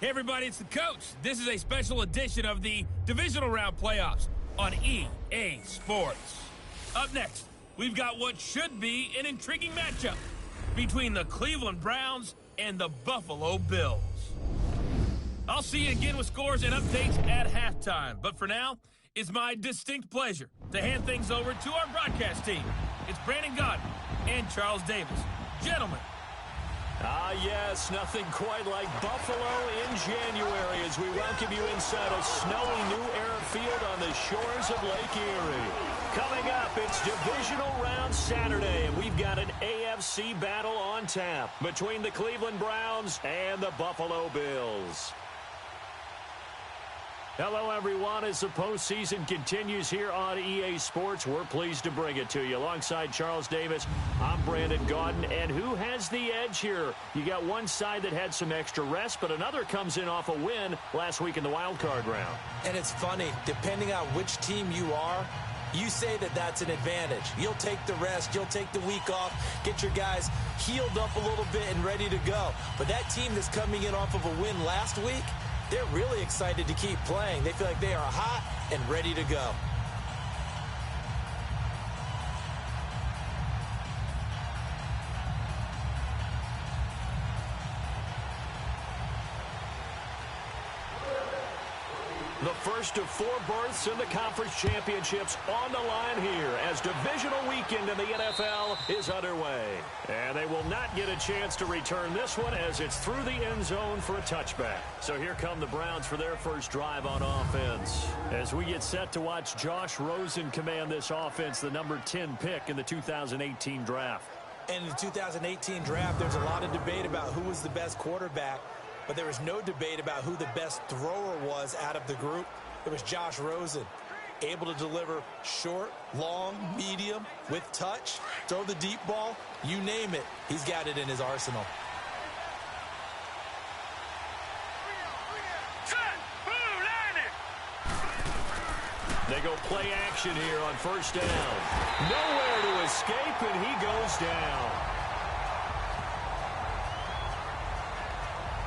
Hey everybody, it's the coach. This is a special edition of the Divisional Round Playoffs on EA Sports. Up next, we've got what should be an intriguing matchup between the Cleveland Browns and the Buffalo Bills. I'll see you again with scores and updates at halftime. But for now, it's my distinct pleasure to hand things over to our broadcast team. It's Brandon Godden and Charles Davis. Gentlemen. Yes, nothing quite like Buffalo in January as we welcome you inside a snowy New Era field on the shores of Lake Erie. Coming up, it's Divisional Round Saturday, and we've got an AFC battle on tap between the Cleveland Browns and the Buffalo Bills. Hello, everyone. As the postseason continues here on EA Sports, we're pleased to bring it to you. Alongside Charles Davis, I'm Brandon Godden. And who has the edge here? You got one side that had some extra rest, but another comes in off a win last week in the wild card round. And it's funny, depending on which team you are, you say that that's an advantage. You'll take the rest, you'll take the week off, get your guys healed up a little bit and ready to go. But that team that's coming in off of a win last week, they're really excited to keep playing. They feel like they are hot and ready to go. The first of 4 berths in the conference championships on the line here as divisional weekend in the NFL is underway. And they will not get a chance to return this one as it's through the end zone for a touchback. So here come the Browns for their first drive on offense. As we get set to watch Josh Rosen command this offense, the number 10 pick in the 2018 draft. In the 2018 draft, there's a lot of debate about who was the best quarterback. But there was no debate about who the best thrower was out of the group. It was Josh Rosen, able to deliver short, long, medium, with touch, throw the deep ball, you name it. He's got it in his arsenal. They go play action here on first down. Nowhere to escape, and he goes down.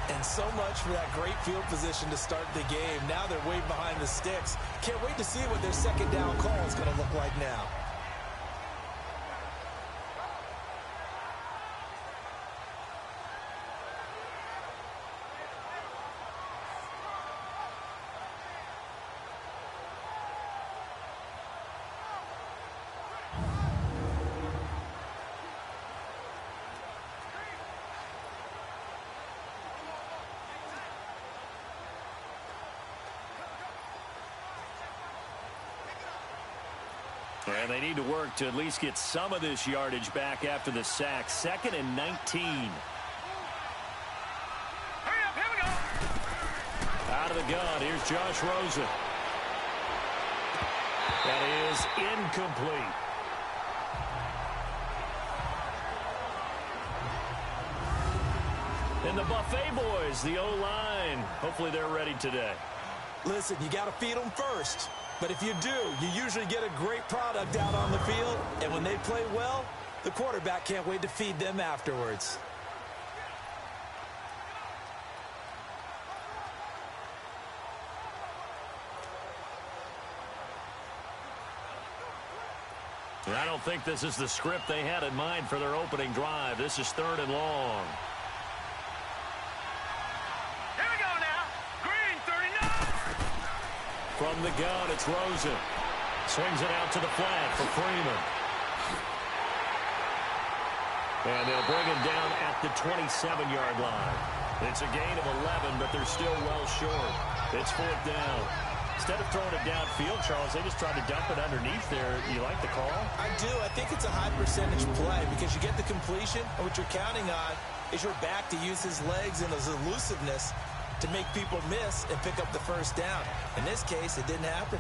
And so much for that great field position to start the game. Now they're way behind the sticks. Can't wait to see what their second down call is going to look like now. And they need to work to at least get some of this yardage back after the sack. 2nd and 19. Hurry up, here we go. Out of the gun, here's Josh Rosen. That is incomplete. And the Buffet boys, the O-line, hopefully they're ready today. Listen, you got to feed them first. But if you do, you usually get a great product out on the field. And when they play well, the quarterback can't wait to feed them afterwards. I don't think this is the script they had in mind for their opening drive. This is 3rd and long. From the gun, it's Rosen. Swings it out to the flat for Freeman. And they'll bring him down at the 27-yard line. It's a gain of 11, but they're still well short. It's 4th down. Instead of throwing it downfield, Charles, they just tried to dump it underneath there. You like the call? I do. I think it's a high percentage play because you get the completion, and what you're counting on is your back to use his legs and his elusiveness to make people miss and pick up the first down. In this case, it didn't happen.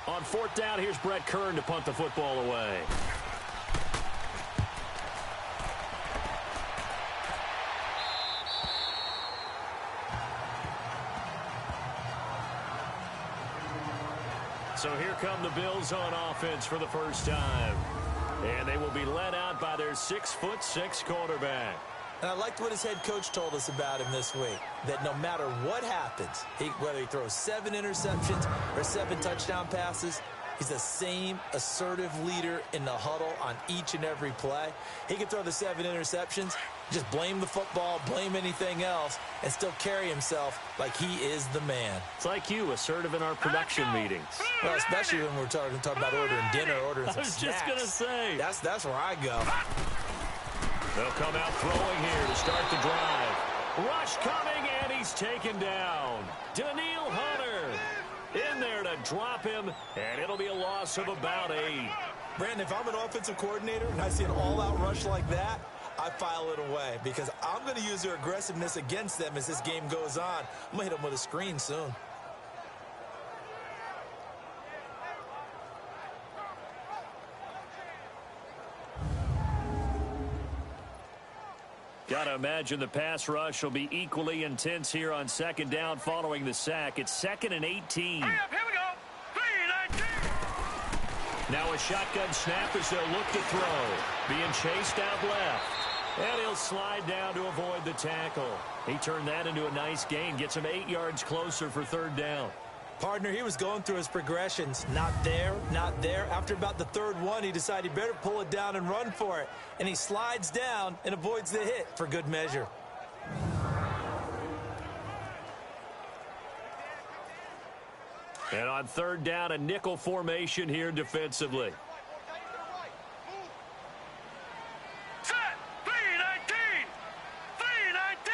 On 4th down, here's Brett Kern to punt the football away. So here come the Bills on offense for the first time. And they will be led out by their 6'6" quarterback. And I liked what his head coach told us about him this week, that no matter what happens, whether he throws 7 interceptions or 7 touchdown passes, he's the same assertive leader in the huddle on each and every play. He can throw the 7 interceptions, just blame the football, blame anything else, and still carry himself like he is the man. It's like you, assertive in our production meetings. Well, especially when we're talking about ordering dinner, ordering some snacks. I was just going to say. That's where I go. They'll come out throwing here to start the drive. Rush coming, and he's taken down. Daniil Hunter in there to drop him, and it'll be a loss of about 8. Brandon, if I'm an offensive coordinator and I see an all-out rush like that, I file it away because I'm going to use their aggressiveness against them as this game goes on. I'm going to hit them with a screen soon. Got to imagine the pass rush will be equally intense here on second down following the sack. It's 2nd and 18. Hurry up, here we go. 3-19. Now a shotgun snap as they'll look to throw. Being chased out left. And he'll slide down to avoid the tackle. He turned that into a nice gain. Gets him 8 yards closer for 3rd down. Partner, he was going through his progressions. Not there, not there. After about the 3rd one, he decided he better pull it down and run for it. And he slides down and avoids the hit for good measure. And on 3rd down, a nickel formation here defensively. Set. 3-19. 3-19.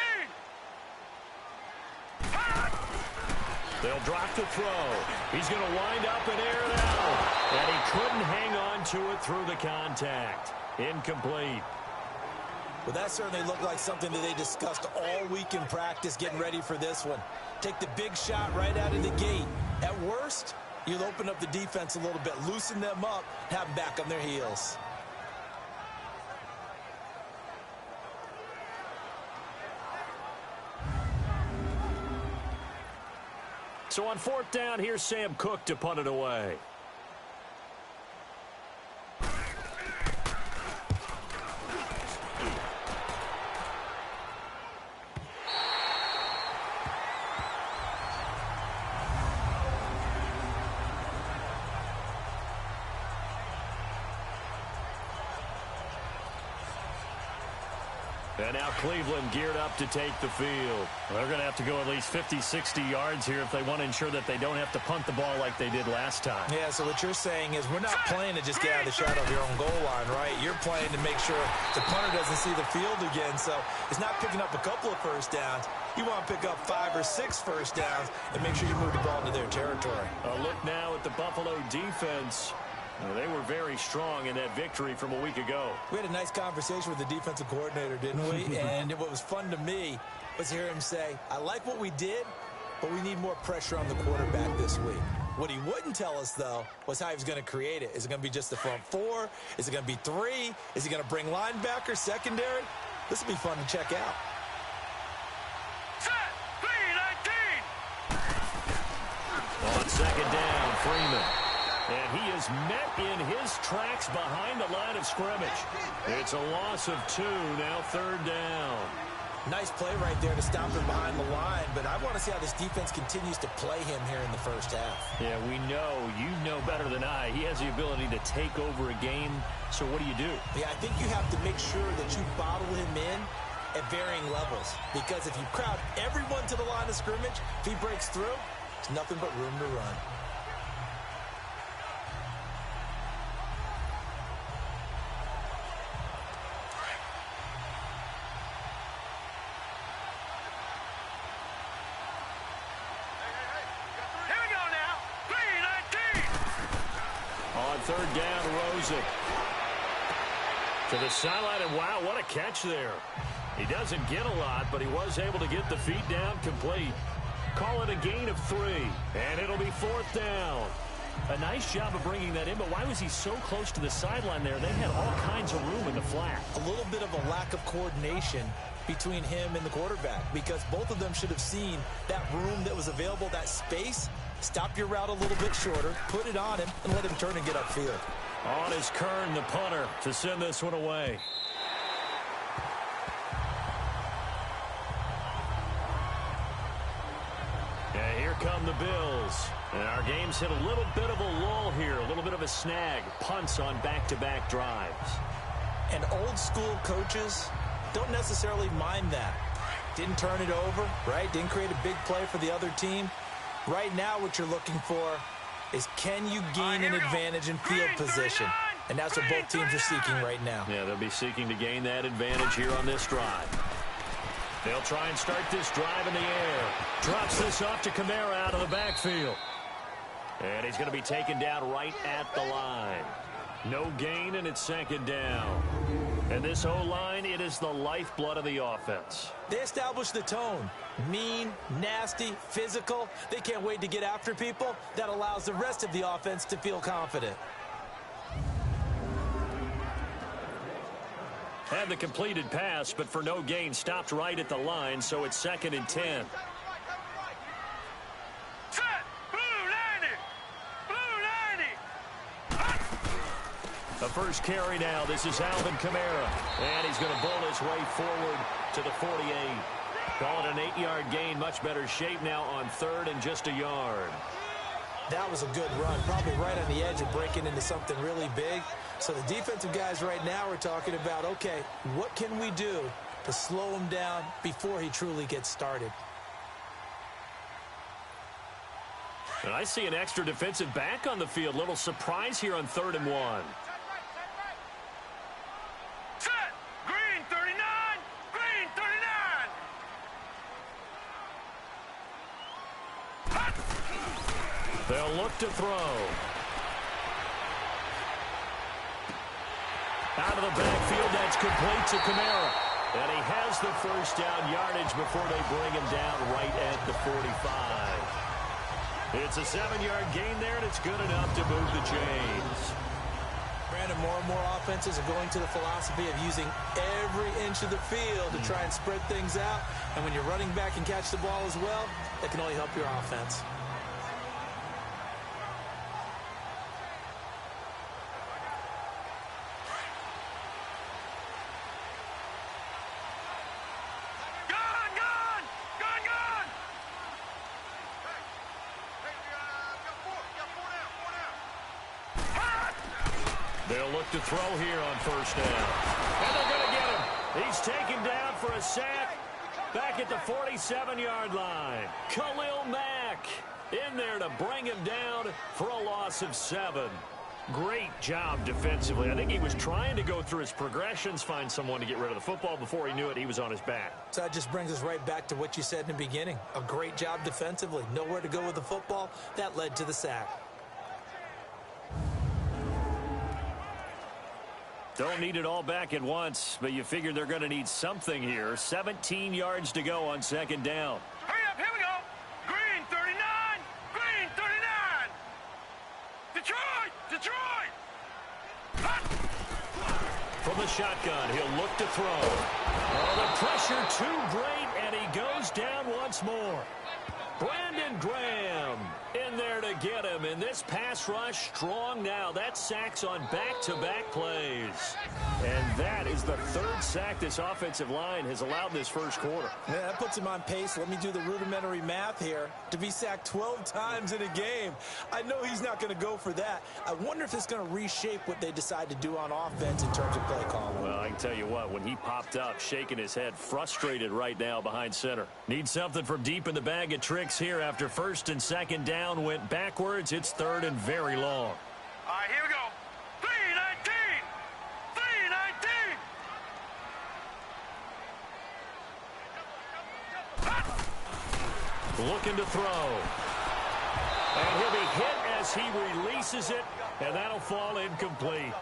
They'll drop the throw. He's going to wind up and air it out. And he couldn't hang on to it through the contact. Incomplete. Well, that certainly looked like something that they discussed all week in practice getting ready for this one. Take the big shot right out of the gate. At worst, you'll open up the defense a little bit, loosen them up, have them back on their heels. So on 4th down, here's Sam Cook to punt it away. And now Cleveland geared up to take the field. Well, they're going to have to go at least 50, 60 yards here if they want to ensure that they don't have to punt the ball like they did last time. Yeah, so what you're saying is we're not playing to just get out of the shadow of your own goal line, right? You're playing to make sure the punter doesn't see the field again. So it's not picking up a couple of first downs. You want to pick up 5 or 6 first downs and make sure you move the ball into their territory. A look now at the Buffalo defense. They were very strong in that victory from a week ago. We had a nice conversation with the defensive coordinator, didn't we? And what was fun to me was to hear him say, I like what we did, but we need more pressure on the quarterback this week. What he wouldn't tell us, though, was how he was going to create it. Is it going to be just the front 4? Is it going to be 3? Is he going to bring linebackers, secondary? This will be fun to check out. Set. 3-19. On 2nd down, Freeman. And he is met in his tracks behind the line of scrimmage. It's a loss of 2, now 3rd down. Nice play right there to stop him behind the line, but I want to see how this defense continues to play him here in the first half. Yeah, we know, you know better than I, he has the ability to take over a game, so what do you do? Yeah, I think you have to make sure that you bottle him in at varying levels, because if you crowd everyone to the line of scrimmage, if he breaks through, there's nothing but room to run. On 3rd down, Rosen. To the sideline, and wow, what a catch there. He doesn't get a lot, but he was able to get the feet down complete. Call it a gain of 3, and it'll be 4th down. A nice job of bringing that in, but why was he so close to the sideline there? They had all kinds of room in the flat. A little bit of a lack of coordination between him and the quarterback, because both of them should have seen that room that was available, that space, Stop your route a little bit shorter, put it on him, and let him turn and get upfield. On is Kern, the punter, to send this one away. And here come the Bills. And our game's hit a little bit of a lull here, a little bit of a snag. Punts on back-to-back drives. And old-school coaches don't necessarily mind that. Didn't turn it over, right? Didn't create a big play for the other team. Right now what you're looking for is, can you gain an advantage in field position? And that's what both teams are seeking right now. Yeah, they'll be seeking to gain that advantage here on this drive. They'll try and start this drive in the air. Drops this off to Kamara out of the backfield. And he's going to be taken down right at the line. No gain, and it's second down. And this O-line, it is the lifeblood of the offense. They establish the tone. Mean, nasty, physical. They can't wait to get after people. That allows the rest of the offense to feel confident. Had the completed pass, but for no gain, stopped right at the line, so it's 2nd and 10. The first carry now. This is Alvin Kamara. And he's going to bowl his way forward to the 48. Call it an 8-yard gain. Much better shape now on 3rd and just a yard. That was a good run. Probably right on the edge of breaking into something really big. So the defensive guys right now are talking about, okay, what can we do to slow him down before he truly gets started? And I see an extra defensive back on the field. Little surprise here on 3rd and 1. They'll look to throw. Out of the backfield, that's complete to Kamara. And he has the first down yardage before they bring him down right at the 45. It's a 7-yard gain there, and it's good enough to move the chains. Brandon, more and more offenses are going to the philosophy of using every inch of the field to try and spread things out. And when you're running back and catch the ball as well, that can only help your offense. They'll look to throw here on first down. And they're going to get him. He's taken down for a sack back at the 47-yard line. Khalil Mack in there to bring him down for a loss of 7. Great job defensively. I think he was trying to go through his progressions, find someone to get rid of the football. Before he knew it, he was on his back. So that just brings us right back to what you said in the beginning. A great job defensively. Nowhere to go with the football. That led to the sack. Don't need it all back at once, but you figure they're going to need something here. 17 yards to go on 2nd down. Hurry up, here we go. Green 39, green 39. Detroit, Detroit. From the shotgun, he'll look to throw. Oh, the pressure too great, and he goes down once more. Brandon Graham in there to get him, and this pass rush strong now. That sacks on back-to-back plays. And that is the 3rd sack this offensive line has allowed in this first quarter. Yeah, that puts him on pace. Let me do the rudimentary math here. To be sacked 12 times in a game, I know he's not going to go for that. I wonder if it's going to reshape what they decide to do on offense in terms of play calling. Well, I can tell you what, when he popped up, shaking his head, frustrated right now behind center. Need something from deep in the bag of tricks here after 1st and 2nd down went backwards. It's 3rd and very long. All right, here we go. 319, 319. Looking to throw. And he'll be hit as he releases it, and that'll fall incomplete.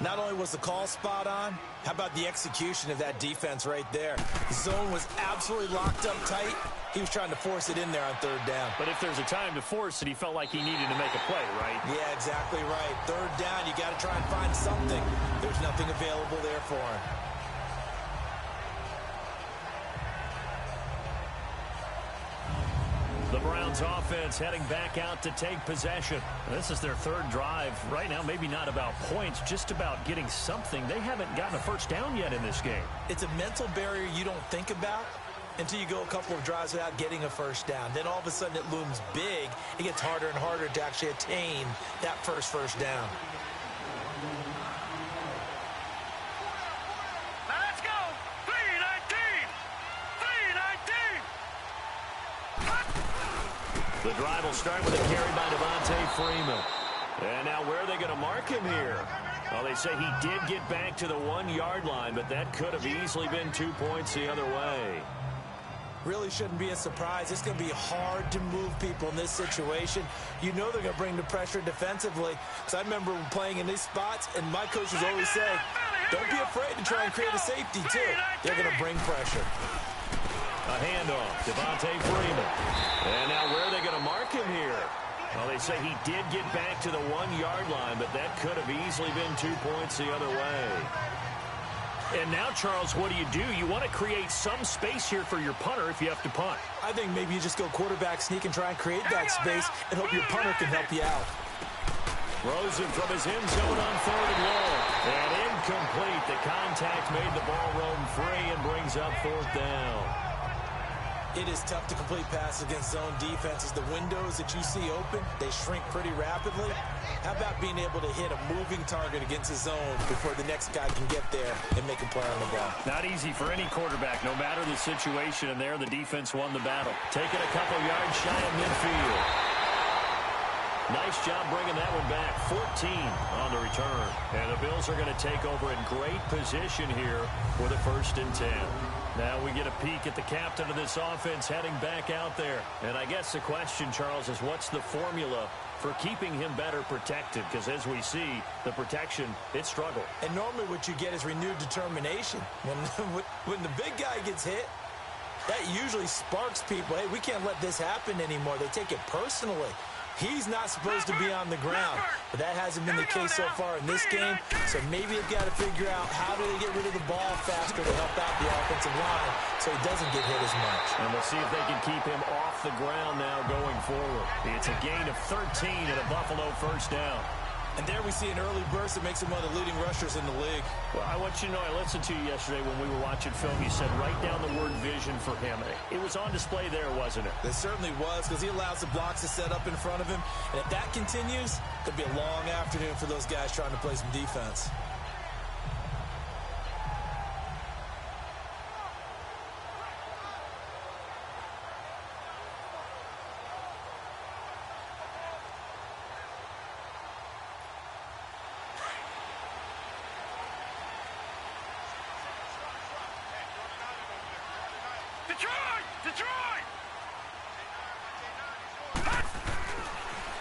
Not only was the call spot on, how about the execution of that defense right there? The zone was absolutely locked up tight. He was trying to force it in there on 3rd down. But if there's a time to force it, he felt like he needed to make a play, right? Yeah, exactly right. 3rd down, you got to try and find something. There's nothing available there for him. The Browns offense heading back out to take possession. This is their third drive. Right now, maybe not about points, just about getting something. They haven't gotten a first down yet in this game. It's a mental barrier you don't think about until you go a couple of drives without getting a first down. Then all of a sudden it looms big. It gets harder and harder to actually attain that first down. Now let's go. 3-19. 3-19. The drive will start with a carry by Devontae Freeman. And now where are they going to mark him here? Well, they say he did get back to the 1-yard line, but that could have easily been 2 points the other way. Really shouldn't be a surprise. It's going to be hard to move people in this situation. You know they're going to bring the pressure defensively. Because I remember playing in these spots, and my coaches always say, don't be afraid to try and create a safety, too. They're going to bring pressure. A handoff, Devontae Freeman. And now where are they going to mark him here? Well, they say he did get back to the 1-yard line, but that could have easily been 2 points the other way. And now, Charles, what do? You want to create some space here for your punter if you have to punt. I think maybe you just go quarterback sneak and try and create that space and hope your punter can help you out. Rosen from his end zone on 3rd and long. And incomplete. The contact made the ball roam free and brings up 4th down. It is tough to complete passes against zone defenses. The windows that you see open, they shrink pretty rapidly. How about being able to hit a moving target against a zone before the next guy can get there and make a play on the ball? Not easy for any quarterback, no matter the situation, and there the defense won the battle. Taking a couple yards shy of midfield. Nice job bringing that one back. 14 on the return. And the Bills are going to take over in great position here for the 1st and 10. Now we get a peek at the captain of this offense heading back out there. And I guess the question, Charles, is what's the formula for keeping him better protected? Because as we see, the protection, it struggled. And normally what you get is renewed determination. When the big guy gets hit, that usually sparks people. Hey, we can't let this happen anymore. They take it personally. He's not supposed to be on the ground, but that hasn't been the case so far in this game. So maybe they've got to figure out how do they get rid of the ball faster to help out the offensive line so he doesn't get hit as much. And we'll see if they can keep him off the ground now going forward. It's a gain of 13 and a Buffalo 1st down. And there we see an early burst that makes him one of the leading rushers in the league. Well, I want you to know, I listened to you yesterday when we were watching film. You said write down the word vision for him. It was on display there, wasn't it? It certainly was, because he allows the blocks to set up in front of him. And if that continues, it'll be a long afternoon for those guys trying to play some defense. Detroit!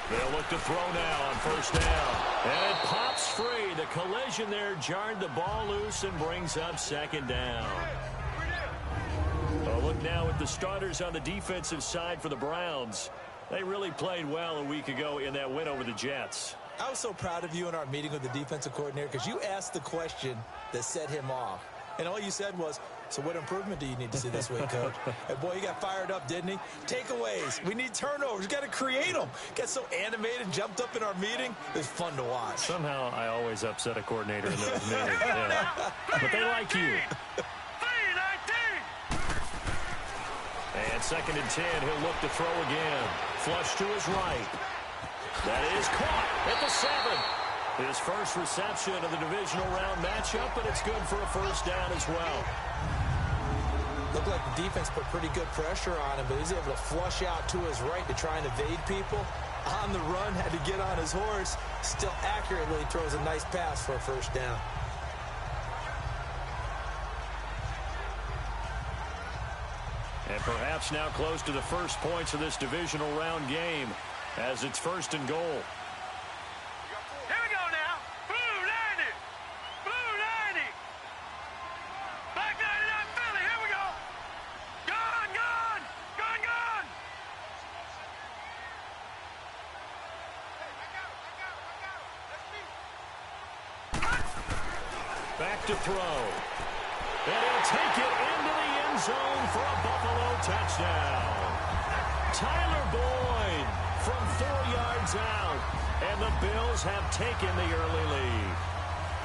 They'll look to throw now on 1st down. And it pops free. The collision there jarred the ball loose and brings up 2nd down. A look now at the starters on the defensive side for the Browns. They really played well a week ago in that win over the Jets. I was so proud of you in our meeting with the defensive coordinator because you asked the question that set him off. And all you said was, so what improvement do you need to see this week, Coach? And boy, he got fired up, didn't he? Takeaways. We need turnovers. We got to create them. Got so animated, jumped up in our meeting. It was fun to watch. Somehow I always upset a coordinator in those meetings. Yeah. But they like you. 3-19. And 2nd and 10, he'll look to throw again. Flush to his right. That is caught at the 7. His first reception of the divisional round matchup, but it's good for a 1st down as well. Looked like the defense put pretty good pressure on him, but he's able to flush out to his right to try and evade people. On the run, had to get on his horse. Still accurately throws a nice pass for a 1st down. And perhaps now close to the first points of this divisional round game as it's 1st and goal. Here we go now. Blue 90. Blue 90. Black 99 Philly. Here we go. Gone, gone. Gone, gone. Back to throw. And he'll take it into the end zone for a Buffalo touchdown. Tyler Boyd from 4 yards out. And the Bills have taken the early lead.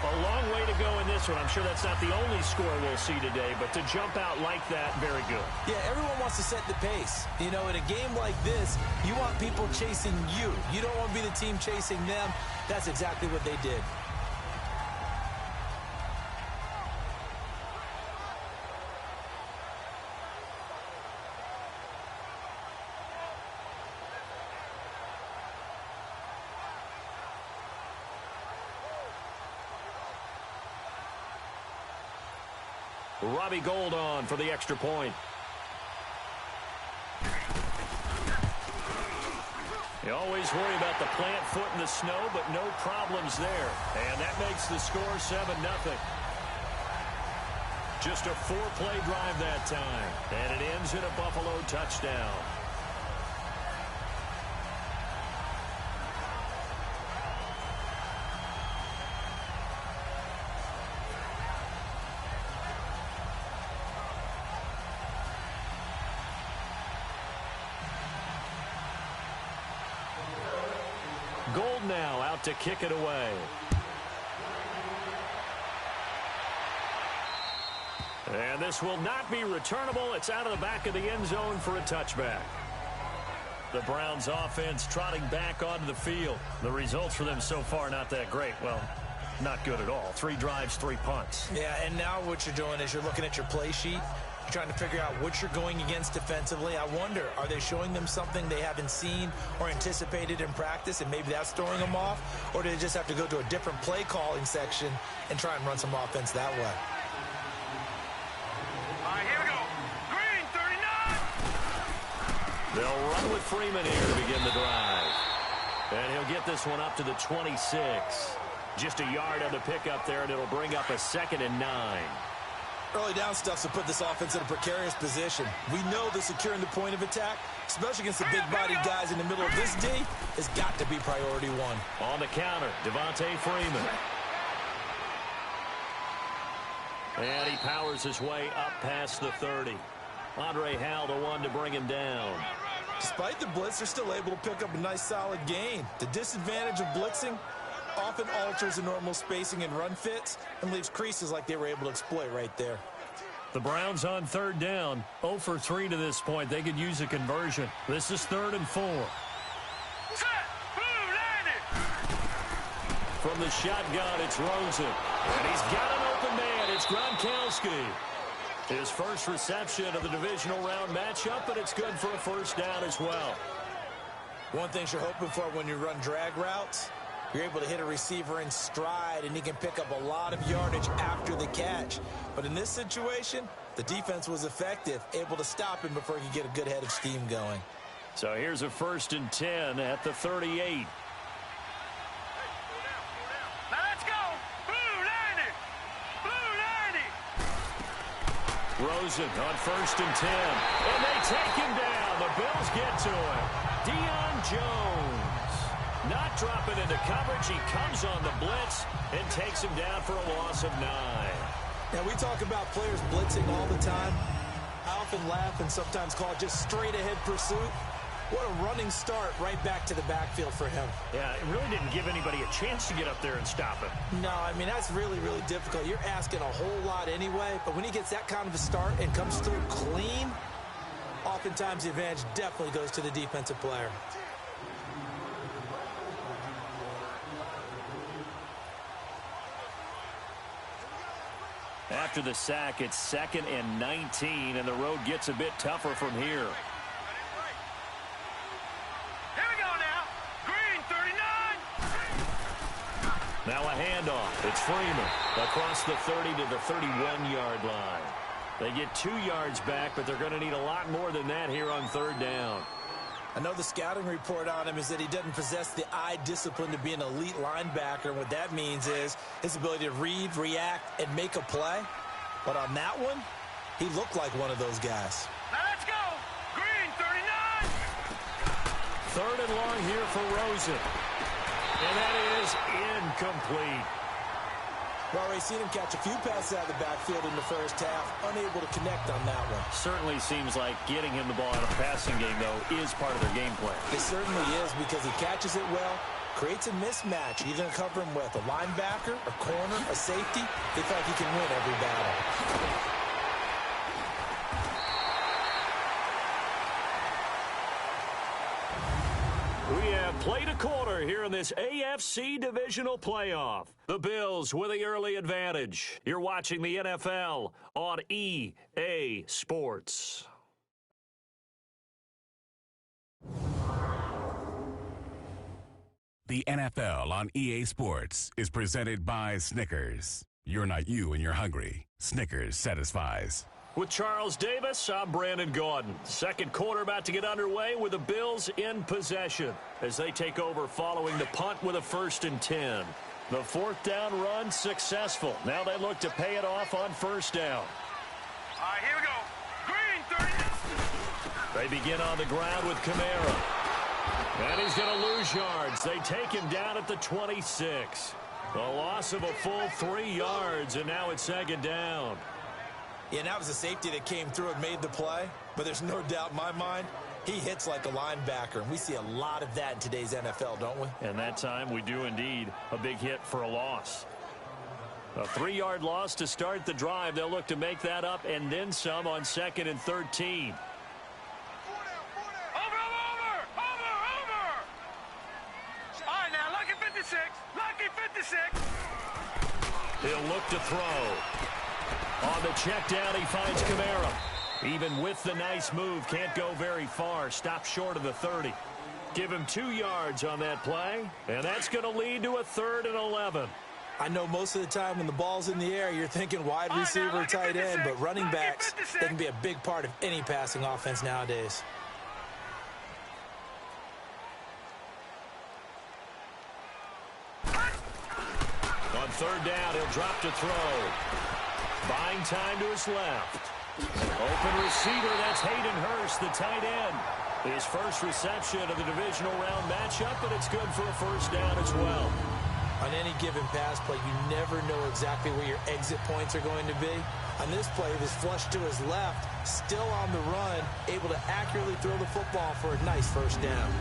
A long way to go in this one. I'm sure that's not the only score we'll see today, but to jump out like that, very good. Yeah, everyone wants to set the pace. You know, in a game like this, you want people chasing you. You don't want to be the team chasing them. That's exactly what they did. Robbie Gould on for the extra point. You always worry about the plant foot in the snow, but no problems there. And that makes the score 7-0. Just a 4-play drive that time. And it ends in a Buffalo touchdown. Gould now out to kick it away. And this will not be returnable. It's out of the back of the end zone for a touchback. The Browns offense trotting back onto the field. The results for them so far not that great. Well, not good at all. 3 drives, 3 punts. Yeah, and now what you're doing is you're looking at your play sheet. You're trying to figure out what you're going against defensively. I wonder, are they showing them something they haven't seen or anticipated in practice, and maybe that's throwing them off? Or do they just have to go to a different play calling section and try and run some offense that way? All right, here we go. Green, 39. They'll run with Freeman here to begin the drive. And he'll get this one up to the 26. Just a yard on the pickup there, and it'll bring up a 2nd and 9. Early down stuff to put this offense in a precarious position. We know that securing the point of attack, especially against the big-bodied guys in the middle of this D, has got to be priority 1. On the counter, Devontae Freeman. And he powers his way up past the 30. Andre Howell, the one to bring him down. Despite the blitz, they're still able to pick up a nice, solid gain. The disadvantage of blitzing often alters the normal spacing and run fits and leaves creases like they were able to exploit right there. The Browns on 3rd down. 0 for 3 to this point. They could use a conversion. This is 3rd and 4. Set. Blue, landed. From the shotgun, it's Rosen. And he's got an open man. It's Gronkowski. His first reception of the divisional round matchup, but it's good for a 1st down as well. One thing you're hoping for when you run drag routes, you're able to hit a receiver in stride, and he can pick up a lot of yardage after the catch. But in this situation, the defense was effective, able to stop him before he could get a good head of steam going. So here's a 1st and 10 at the 38. Now let's go. Blue, landed. Blue, landed. Rosen on 1st and 10. And they take him down. The Bills get to him. Deion Jones. Not dropping into coverage. He comes on the blitz and takes him down for a loss of 9. Now, we talk about players blitzing all the time. I often laugh and sometimes call it just straight-ahead pursuit. What a running start right back to the backfield for him. Yeah, it really didn't give anybody a chance to get up there and stop him. No, I mean, that's really, really difficult. You're asking a whole lot anyway, but when he gets that kind of a start and comes through clean, oftentimes the advantage definitely goes to the defensive player. After the sack, it's 2nd and 19, and the road gets a bit tougher from here. Here we go now. Green, 39. Now a handoff. It's Freeman across the 30 to the 31-yard line. They get 2 yards back, but they're going to need a lot more than that here on 3rd down. I know the scouting report on him is that he doesn't possess the eye discipline to be an elite linebacker. And what that means is his ability to read, react, and make a play. But on that one, he looked like one of those guys. Now let's go. Green, 39. 3rd and long here for Rosen. And that is incomplete. We've already seen him catch a few passes out of the backfield in the first half, unable to connect on that one. Certainly seems like getting him the ball out of the passing game, though, is part of their game plan. It certainly is, because he catches it well, creates a mismatch. You're going to cover him with a linebacker, a corner, a safety. They feel like he can win every battle. We have played a quarter here in this AFC Divisional playoff. The Bills with the early advantage. You're watching the NFL on EA Sports. The NFL on EA Sports is presented by Snickers. You're not you and you're hungry. Snickers satisfies. With Charles Davis, I'm Brandon Gaudin. Second quarter about to get underway with the Bills in possession as they take over following the punt with a 1st and 10. The 4th down run successful. Now they look to pay it off on 1st down. All right, here we go. Green, 30. They begin on the ground with Kamara. And he's going to lose yards. They take him down at the 26. A loss of a full 3 yards, and now it's 2nd down. Yeah, and that was a safety that came through and made the play. But there's no doubt in my mind, he hits like a linebacker. And we see a lot of that in today's NFL, don't we? And that time we do indeed. A big hit for a loss. A 3-yard loss to start the drive. They'll look to make that up and then some on 2nd and 13. Over. All right, now, lucky 56. Lucky 56. He'll look to throw. On the check down, he finds Kamara. Even with the nice move, can't go very far. Stops short of the 30. Give him 2 yards on that play, and that's going to lead to a 3rd and 11. I know most of the time when the ball's in the air, you're thinking wide receiver, tight end, but running backs, they can be a big part of any passing offense nowadays. On 3rd down, he'll drop to throw. Buying time to his left. Open receiver, that's Hayden Hurst, the tight end. His first reception of the divisional round matchup, but it's good for a 1st down as well. On any given pass play, you never know exactly where your exit points are going to be. On this play, it was flushed to his left, still on the run, able to accurately throw the football for a nice 1st down.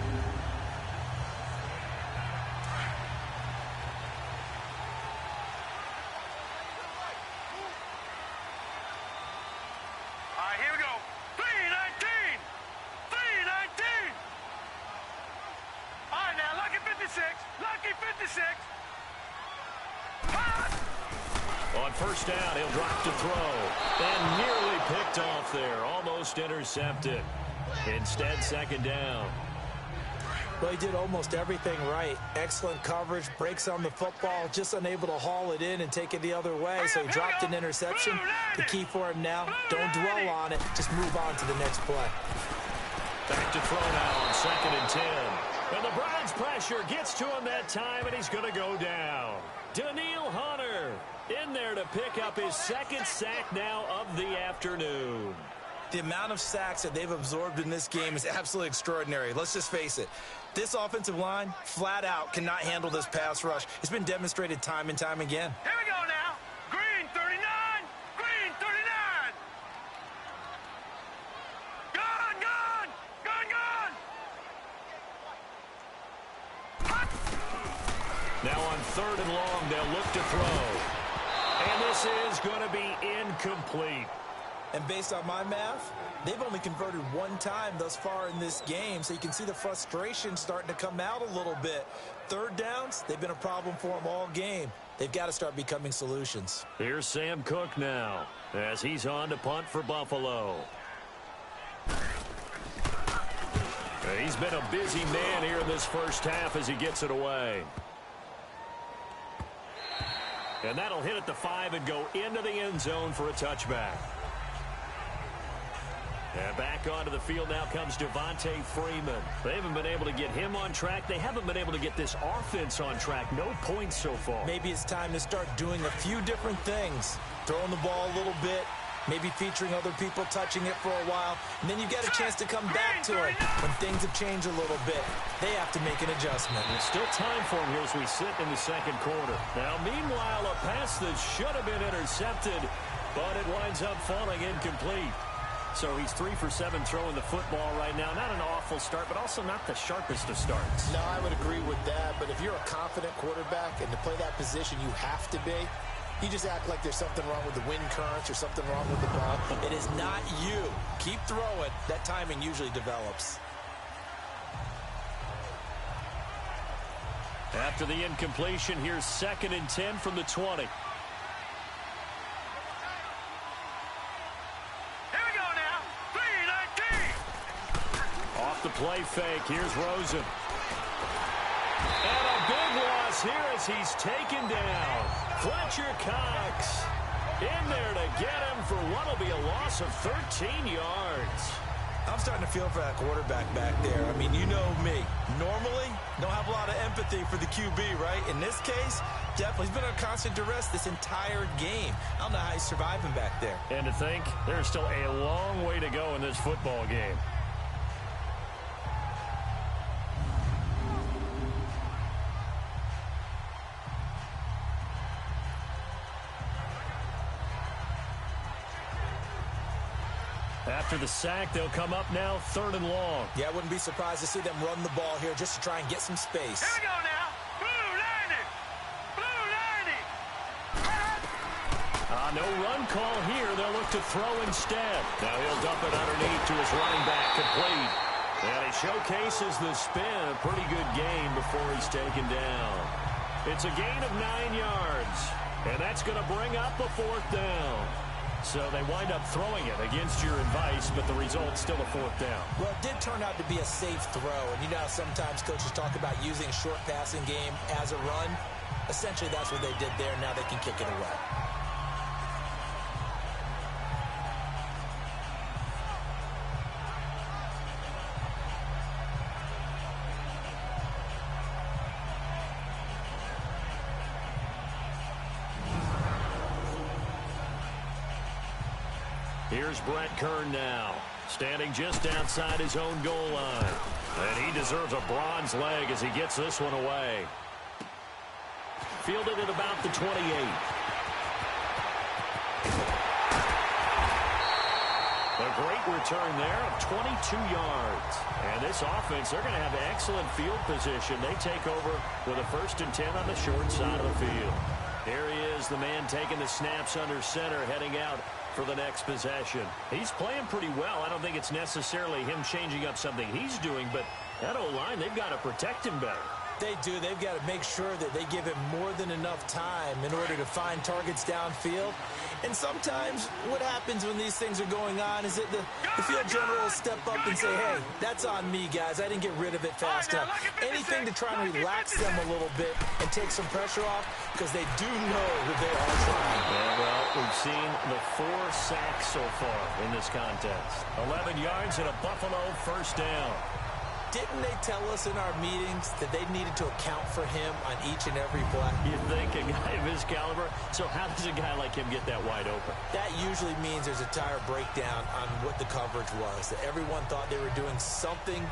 Lucky 56. On 1st down, he'll drop to throw. And nearly picked off there. Almost intercepted. Instead, 2nd down. Well, he did almost everything right. Excellent coverage, breaks on the football, just unable to haul it in and take it the other way. So he dropped an interception. The key for him now, don't dwell on it. Just move on to the next play. Back to throw now on 2nd and 10. And the Browns' pressure gets to him that time, and he's going to go down. Daniil Hunter in there to pick up his 2nd sack now of the afternoon. The amount of sacks that they've absorbed in this game is absolutely extraordinary. Let's just face it. This offensive line, flat out, cannot handle this pass rush. It's been demonstrated time and time again. Here we go now. Green 39. Green 39. Gone. Now on 3rd and long, they'll look to throw. And this is going to be incomplete. And based on my math, they've only converted 1 time thus far in this game, so you can see the frustration starting to come out a little bit. 3rd downs, they've been a problem for them all game. They've got to start becoming solutions. Here's Sam Cook now as he's on to punt for Buffalo. He's been a busy man here in this 1st half as he gets it away. And that'll hit at the 5 and go into the end zone for a touchback. And back onto the field now comes Devontae Freeman. They haven't been able to get him on track. They haven't been able to get this offense on track. No points so far. Maybe it's time to start doing a few different things. Throwing the ball a little bit, maybe featuring other people touching it for a while, and then you get a chance to come back to it when things have changed a little bit. They have to make an adjustment. There's still time for him here as we sit in the second quarter. Now, meanwhile, a pass that should have been intercepted, but it winds up falling incomplete. So he's 3 for 7 throwing the football right now. Not an awful start, but also not the sharpest of starts. No, I would agree with that. But if you're a confident quarterback and to play that position you have to be, you just act like there's something wrong with the wind currents or something wrong with the ball. It is not you. Keep throwing. That timing usually develops. After the incompletion, here's 2nd and 10 from the 20. The play fake. Here's Rosen. And a big loss here as he's taken down. Fletcher Cox in there to get him for what will be a loss of 13 yards. I'm starting to feel for that quarterback back there. I mean, you know me. Normally, don't have a lot of empathy for the QB, right? In this case, definitely. He's been under constant duress this entire game. I don't know how he's surviving back there. And to think, there's still a long way to go in this football game. After the sack, they'll come up now 3rd and long. Yeah, I wouldn't be surprised to see them run the ball here just to try and get some space. Here we go now. Blue 90. Blue 90. No run call here. They'll look to throw instead. Now he'll dump it underneath to his running back, complete. And he showcases the spin. A pretty good game before he's taken down. It's a gain of 9 yards. And that's going to bring up a 4th down. So they wind up throwing it against your advice, but the result's still a 4th down. Well, it did turn out to be a safe throw. And you know how sometimes coaches talk about using a short passing game as a run? Essentially, that's what they did there. Now they can kick it away. Here's Brett Kern now, standing just outside his own goal line. And he deserves a bronze leg as he gets this one away. Fielded at about the 28. A great return there of 22 yards. And this offense, they're going to have excellent field position. They take over with a 1st and 10 on the short side of the field. Here he is, the man taking the snaps under center, heading out for the next possession. He's playing pretty well. I don't think it's necessarily him changing up something he's doing, but that O-line, they've got to protect him better. They do. They've got to make sure that they give him more than enough time in order to find targets downfield. And sometimes what happens when these things are going on is that the field general will step up and say, hey, that's on me, guys. I didn't get rid of it fast enough. Anything to try and relax them a little bit and take some pressure off because they do know that they are trying. Yeah, well, we've seen the 4 sacks so far in this contest. 11 yards and a Buffalo 1st down. Didn't they tell us in our meetings that they needed to account for him on each and every play? You think a guy of his caliber? So how does a guy like him get that wide open? That usually means there's a tire breakdown on what the coverage was. That everyone thought they were doing something,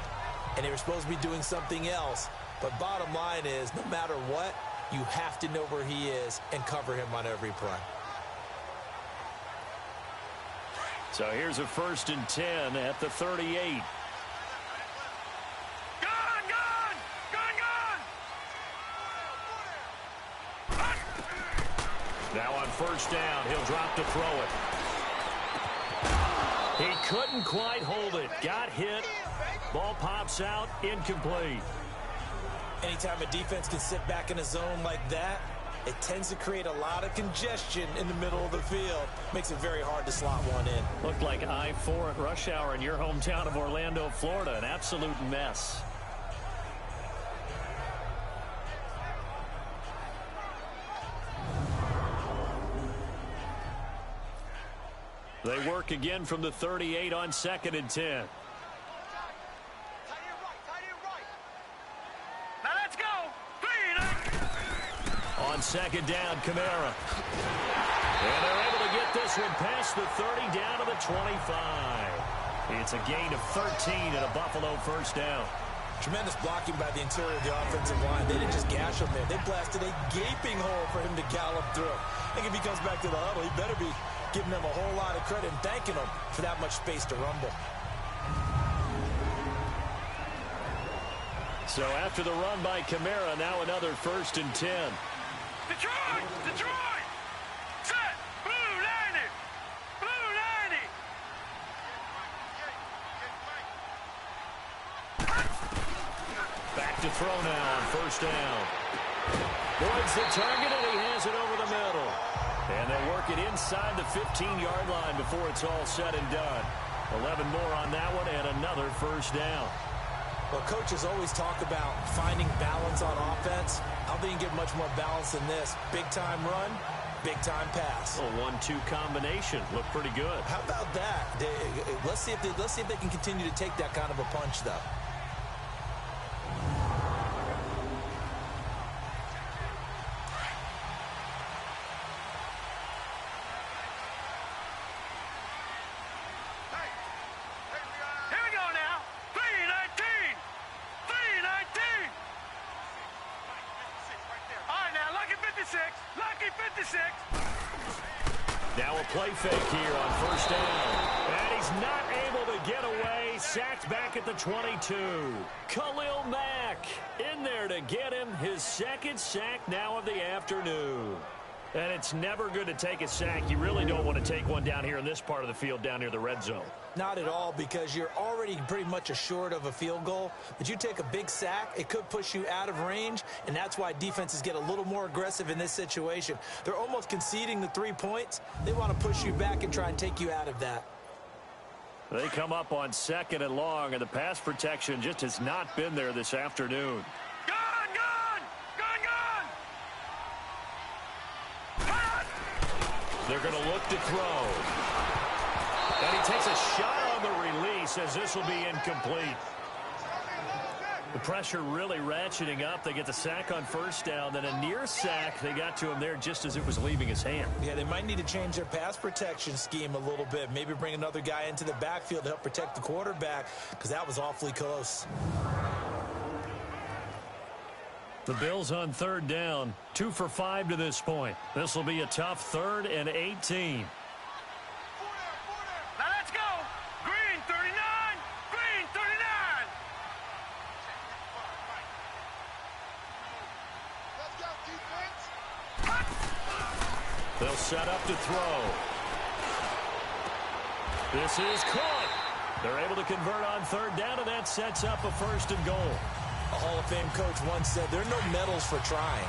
and they were supposed to be doing something else. But bottom line is, no matter what, you have to know where he is and cover him on every play. So here's a 1st and 10 at the 38. Now on 1st down, he'll drop to throw it. He couldn't quite hold it. Got hit. Ball pops out. Incomplete. Anytime a defense can sit back in a zone like that, it tends to create a lot of congestion in the middle of the field. Makes it very hard to slot one in. Looked like I-4 at rush hour in your hometown of Orlando, Florida. An absolute mess. They work again from the 38 on 2nd and 10. Now let's go. On 2nd down, Kamara. And they're able to to get this one past the 30 down to the 25. It's a gain of 13 and a Buffalo first down. Tremendous blocking by the interior of the offensive line. They didn't just gash him there. They blasted a gaping hole for him to gallop through. I think if he comes back to the huddle, he better be giving them a whole lot of credit and thanking them for that much space to rumble. So after the run by Kamara, now another 1st and 10. Detroit! Detroit! Set! Blue 90! Blue 90! Back to throw now on 1st down. Boyd's the target, and he has it over the middle. And they work it inside the 15-yard line before it's all said and done. 11 more on that one, and another 1st down. Well, coaches always talk about finding balance on offense. I don't think you can get much more balance than this. Big-time run, big-time pass. A 1-2 combination. Look pretty good. How about that? Let's see if they can continue to take that kind of a punch, though. Now a play fake here on 1st down. And he's not able to get away. Sacked back at the 22. Khalil Mack in there to get him his 2nd sack now of the afternoon. And it's never good to take a sack. You really don't want to take one down here in this part of the field, down near the red zone. Not at all, because you're already pretty much assured of a field goal. But you take a big sack, it could push you out of range, and that's why defenses get a little more aggressive in this situation. They're almost conceding the 3 points. They want to push you back and try and take you out of that. They come up on 2nd and long, and the pass protection just has not been there this afternoon. They're going to look to throw. And he takes a shot on the release as this will be incomplete. The pressure really ratcheting up. They get the sack on 1st down, then a near sack. They got to him there just as it was leaving his hand. Yeah, they might need to change their pass protection scheme a little bit. Maybe bring another guy into the backfield to help protect the quarterback, because that was awfully close. The Bills on 3rd down, 2 for 5 to this point. This will be a tough 3rd and 18. Now let's go. Green 39. Green 39. Let's go, defense. They'll set up to throw. This is caught. They're able to convert on 3rd down, and that sets up a 1st and goal. A Hall of Fame coach once said, there are no medals for trying.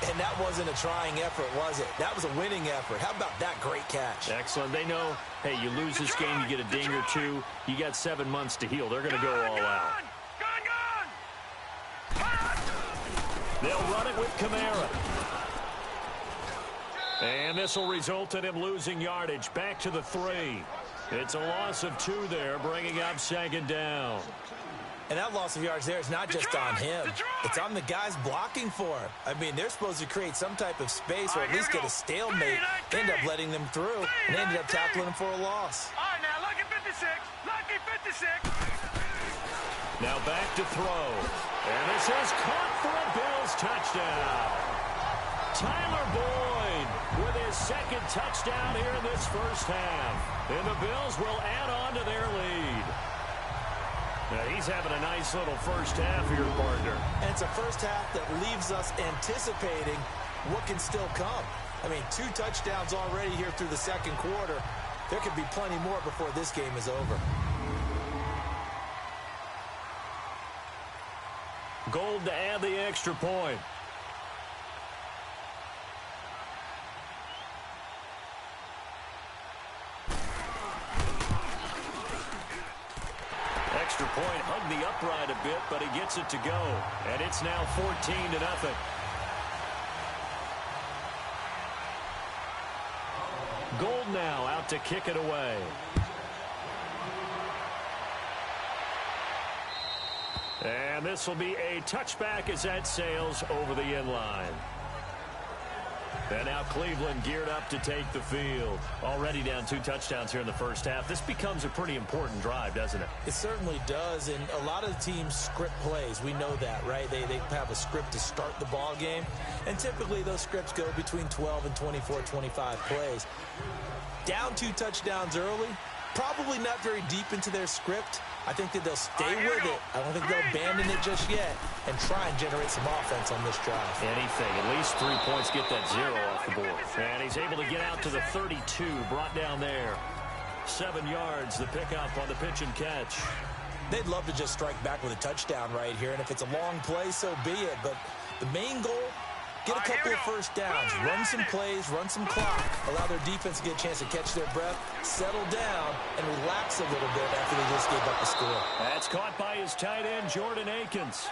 And that wasn't a trying effort, was it? That was a winning effort. How about that great catch? Excellent. They know, hey, you lose this game, you get a ding or 2. You got 7 months to heal. They're going to go all out. They'll run it with Kamara. And this will result in him losing yardage. Back to the 3. It's a loss of 2 there, bringing up 2nd down. And that loss of yards there is not just on him. It's on the guys blocking for him. I mean, they're supposed to create some type of space or at least get a stalemate. They end up letting them through, and they ended up tackling him for a loss. All right, now, lucky 56. Lucky 56. Now back to throw. And this is caught for a Bills touchdown. Tyler Boyd with his 2nd touchdown here in this 1st half. And the Bills will add on to their lead. Now he's having a nice little 1st half here, partner. And it's a 1st half that leaves us anticipating what can still come. I mean, 2 touchdowns already here through the 2nd quarter. There could be plenty more before this game is over. Gold to add the extra point. Extra point, hugged the upright a bit, but he gets it to go. And it's now 14-0. Gold now out to kick it away. And this will be a touchback as that sails over the end line. And now Cleveland geared up to take the field. Already down 2 touchdowns here in the first half. This becomes a pretty important drive, doesn't it? It certainly does, and a lot of the teams script plays. We know that, right? They have a script to start the ball game, and typically those scripts go between 12 and 24, 25 plays. Down 2 touchdowns early, probably not very deep into their script. I think that they'll stay with it. I don't think they'll abandon it just yet and try and generate some offense on this drive. Anything. At least 3 points, get that 0 off the board. And he's able to get out to the 32, brought down there. 7 yards, the pickup on the pitch and catch. They'd love to just strike back with a touchdown right here, and if it's a long play, so be it. But the main goal, get a couple of first downs, run some plays, run some clock, allow their defense to get a chance to catch their breath, settle down, and relax a little bit after they just gave up the score. That's caught by his tight end, Jordan Akins.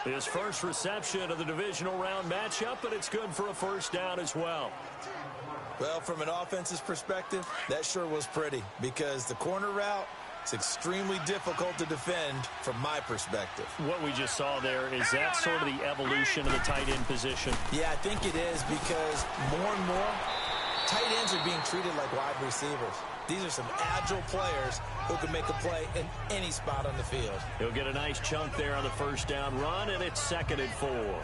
His first reception of the divisional round matchup, but it's good for a first down as well. Well, from an offense's perspective, that sure was pretty because the corner route, it's extremely difficult to defend from my perspective. What we just saw there, is that sort of the evolution of the tight end position? Yeah, I think it is because more and more, tight ends are being treated like wide receivers. These are some agile players who can make a play in any spot on the field. He'll get a nice chunk there on the first down run, and it's 2nd and 4.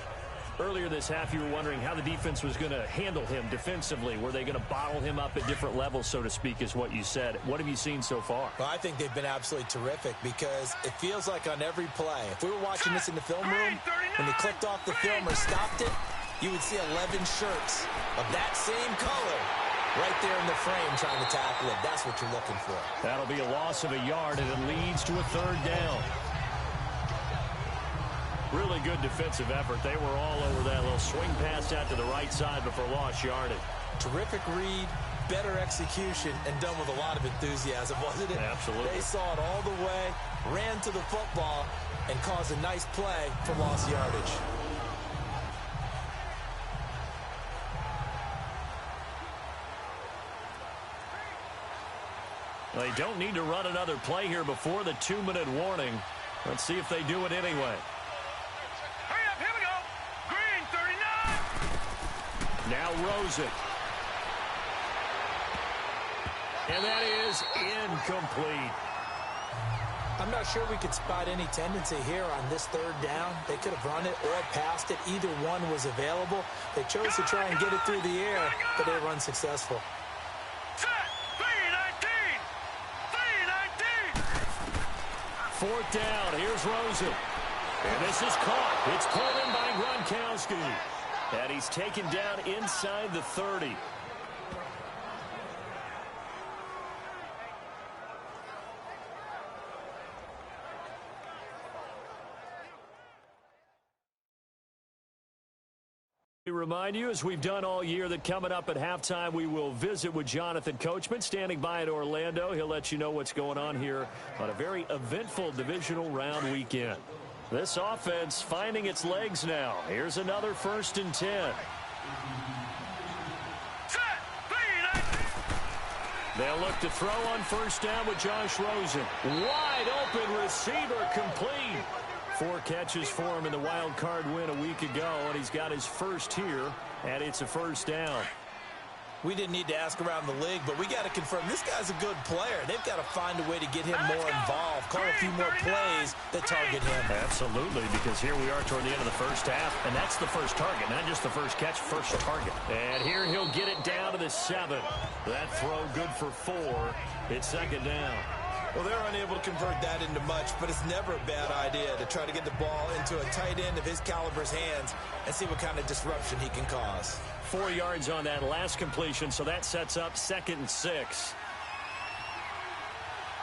Earlier this half, you were wondering how the defense was going to handle him defensively. Were they going to bottle him up at different levels, so to speak, is what you said. What have you seen so far? Well, I think they've been absolutely terrific because it feels like on every play, if we were watching this in the film room, when they clicked off the film or stopped it, you would see 11 shirts of that same color right there in the frame trying to tackle it. That's what you're looking for. That'll be a loss of a yard, and it leads to a 3rd down. Really good defensive effort. They were all over that little swing pass out to the right side before lost yardage. Terrific read, better execution, and done with a lot of enthusiasm, wasn't it? Absolutely. They saw it all the way, ran to the football, and caused a nice play for lost yardage. They don't need to run another play here before the 2-minute warning. Let's see if they do it anyway. Hurry up, here we go. Green, 39. Now Rosen. And that is incomplete. I'm not sure we could spot any tendency here on this 3rd down. They could have run it or passed it. Either one was available. They chose to try and get it through the air, but they were unsuccessful. Set, 319. 319. 4th down. Here's Rosen. And this is caught. It's pulled in by Gronkowski. And he's taken down inside the 30. We remind you, as we've done all year, that coming up at halftime, we will visit with Jonathan Coachman, standing by in Orlando. He'll let you know what's going on here on a very eventful divisional round weekend. This offense finding its legs now. Here's another 1st and 10. Set, 319. They'll look to throw on 1st down with Josh Rosen. Wide open receiver, complete. 4 catches for him in the wild card win a week ago, and he's got his first here, and it's a 1st down. We didn't need to ask around the league, but we got to confirm this guy's a good player. They've got to find a way to get him more involved, call a few more plays that target him. Absolutely, because here we are toward the end of the first half, and that's the first target, not just the first catch, first target. And here he'll get it down to the 7. That throw good for 4. It's 2nd down. Well, they're unable to convert that into much, but it's never a bad idea to try to get the ball into a tight end of his caliber's hands and see what kind of disruption he can cause. 4 yards on that last completion, so that sets up 2nd and 6.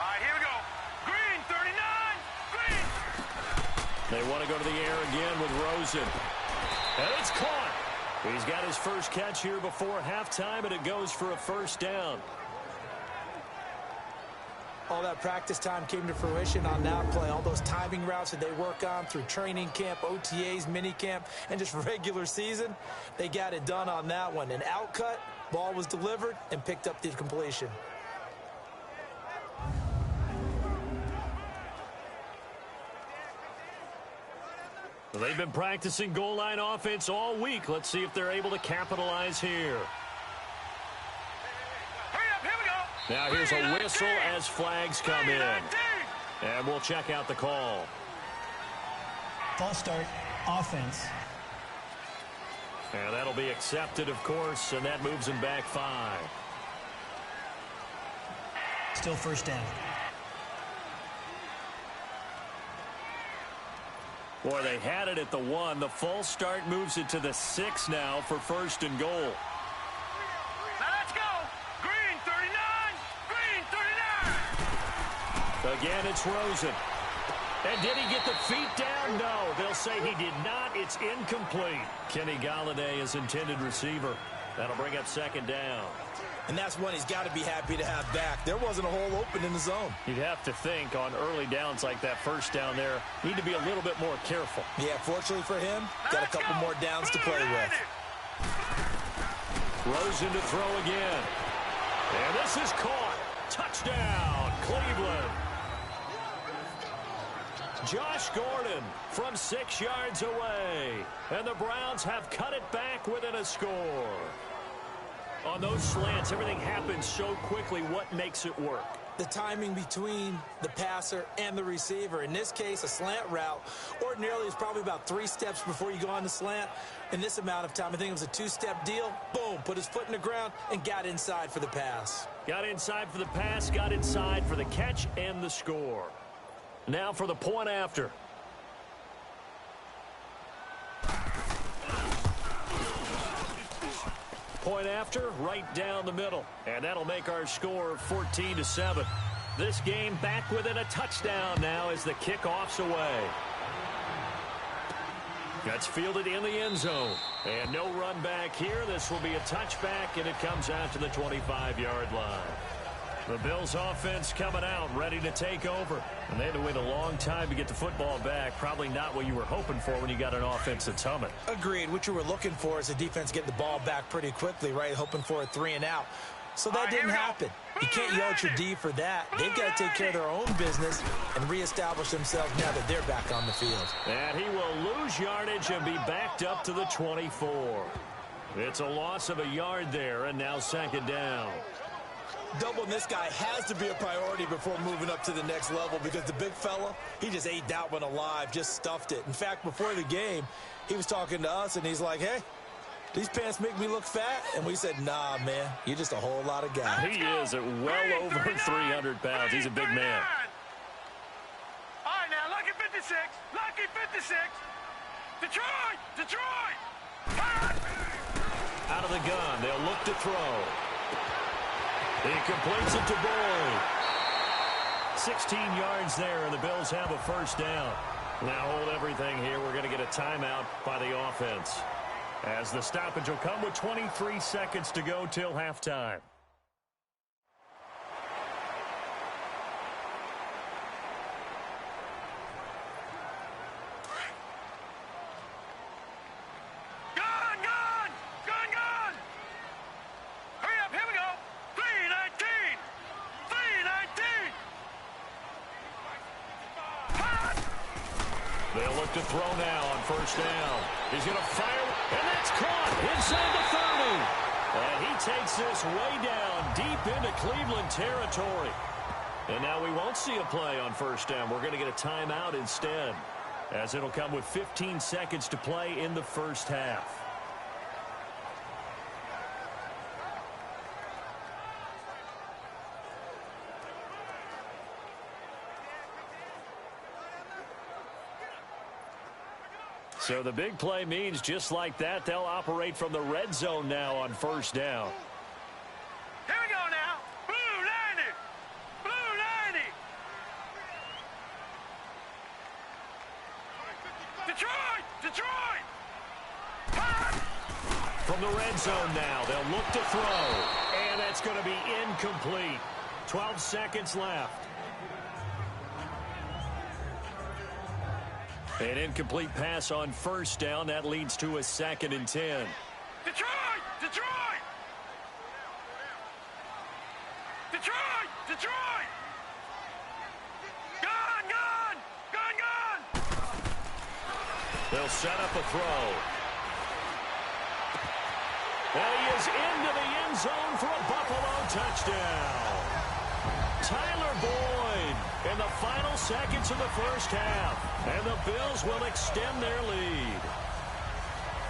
All right, here we go. Green, 39. Green. They want to go to the air again with Rosen. And it's caught. He's got his first catch here before halftime, and it goes for a 1st down. All that practice time came to fruition on that play. All those timing routes that they work on through training camp, OTAs, mini camp, and just regular season, they got it done on that one. An outcut, ball was delivered, and picked up the completion. Well, they've been practicing goal line offense all week. Let's see if they're able to capitalize here. Hurry up, here we go. Now here's a whistle as flags come in. And we'll check out the call. False start, offense. And that'll be accepted, of course, and that moves him back 5. Still first down. Boy, they had it at the 1. The false start moves it to the 6 now for first and goal. Now let's go. Green 39. Green 39. Again, it's Rosen. And did he get the feet down? No, they'll say he did not. It's incomplete. Kenny Galladay is intended receiver. That'll bring up second down. And that's one he's got to be happy to have back. There wasn't a hole open in the zone. You'd have to think on early downs like that first down there, need to be a little bit more careful. Yeah, fortunately for him, got a couple more downs to play with. Rosen to throw again. And this is caught. Touchdown, Cleveland. Josh Gordon from 6 yards away. And the Browns have cut it back within a score. On those slants, everything happens so quickly. What makes it work? The timing between the passer and the receiver. In this case, a slant route ordinarily is probably about 3 steps before you go on the slant. In this amount of time, I think it was a 2-step deal. Boom, put his foot in the ground and got inside for the pass. Got inside for the pass, got inside for the catch and the score. Now for the point after. Point after, right down the middle. And that'll make our score 14-7. This game back within a touchdown now as the kickoff's away. That's fielded in the end zone. And no run back here. This will be a touchback, and it comes out to the 25-yard line. The Bills offense coming out, ready to take over. And they had to wait a long time to get the football back. Probably not what you were hoping for when you got an offense that's humming. Agreed. What you were looking for is the defense getting the ball back pretty quickly, right? Hoping for a 3 and out. So that didn't happen. You can't yell at your D for that. They've got to take care of their own business and reestablish themselves now that they're back on the field. And he will lose yardage and be backed up to the 24. It's a loss of a yard there, and now second down. Doubling this guy has to be a priority before moving up to the next level because the big fella, he just ate that one alive, just stuffed it. In fact, before the game, he was talking to us, and he's like, hey, these pants make me look fat? And we said, nah, man, you're just a whole lot of guy. He is at well over 300 pounds. He's a big man. All right, now, lucky 56. Lucky 56. Detroit! Detroit! Out of the gun. They'll look to throw. He completes it to Boyd. 16 yards there, and the Bills have a first down. Now hold everything here. We're going to get a timeout by the offense, as the stoppage will come with 23 seconds to go till halftime. They'll look to throw now on first down. He's going to fire, and that's caught inside the 30. And he takes this way down deep into Cleveland territory. And now we won't see a play on first down. We're going to get a timeout instead, as it'll come with 15 seconds to play in the first half. So the big play means just like that, they'll operate from the red zone now on first down. Here we go now. Blue 90. Blue 90. Detroit! Detroit! From the red zone now, they'll look to throw. And that's going to be incomplete. 12 seconds left. An incomplete pass on first down. That leads to a 2nd and 10. Detroit! Detroit! Detroit! Detroit! Gone! Gone! Gone! Gone! They'll set up a throw. And he is into the end zone for a Buffalo touchdown. Tyler Boyd in the final seconds of the first half. And the Bills will extend their lead.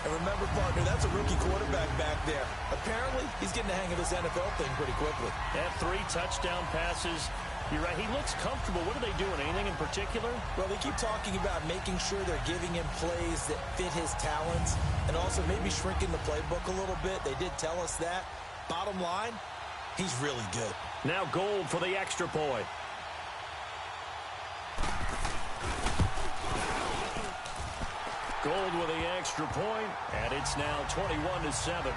And remember, partner, that's a rookie quarterback back there. Apparently, he's getting the hang of this NFL thing pretty quickly. Had 3 touchdown passes. You're right, he looks comfortable. What are they doing? Anything in particular? Well, they keep talking about making sure they're giving him plays that fit his talents and also maybe shrinking the playbook a little bit. They did tell us that. Bottom line, he's really good. Now Gold for the extra point. Gold with the extra point, and it's now 21-7.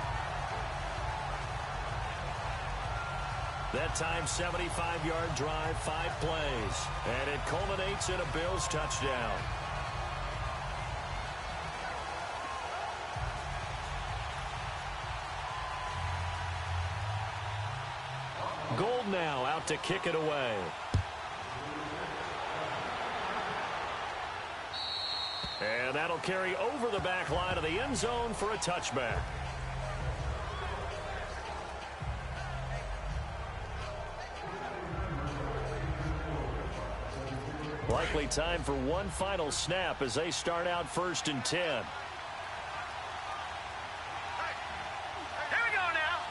That time, 75-yard drive, 5 plays. And it culminates in a Bills touchdown. Gold now out to kick it away. And that'll carry over the back line of the end zone for a touchback. Likely time for one final snap as they start out 1st and 10. Here we go now.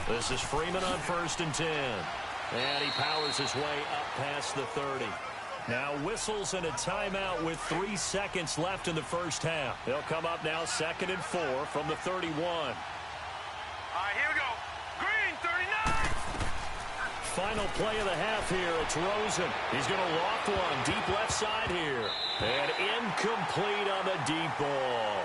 This is Freeman on 1st and 10. And he powers his way up past the 30. Now whistles and a timeout with 3 seconds left in the first half. They'll come up now 2nd and 4 from the 31. All right, here we go. Green, 39. Final play of the half here. It's Rosen. He's going to loft one deep left side here. And incomplete on the deep ball.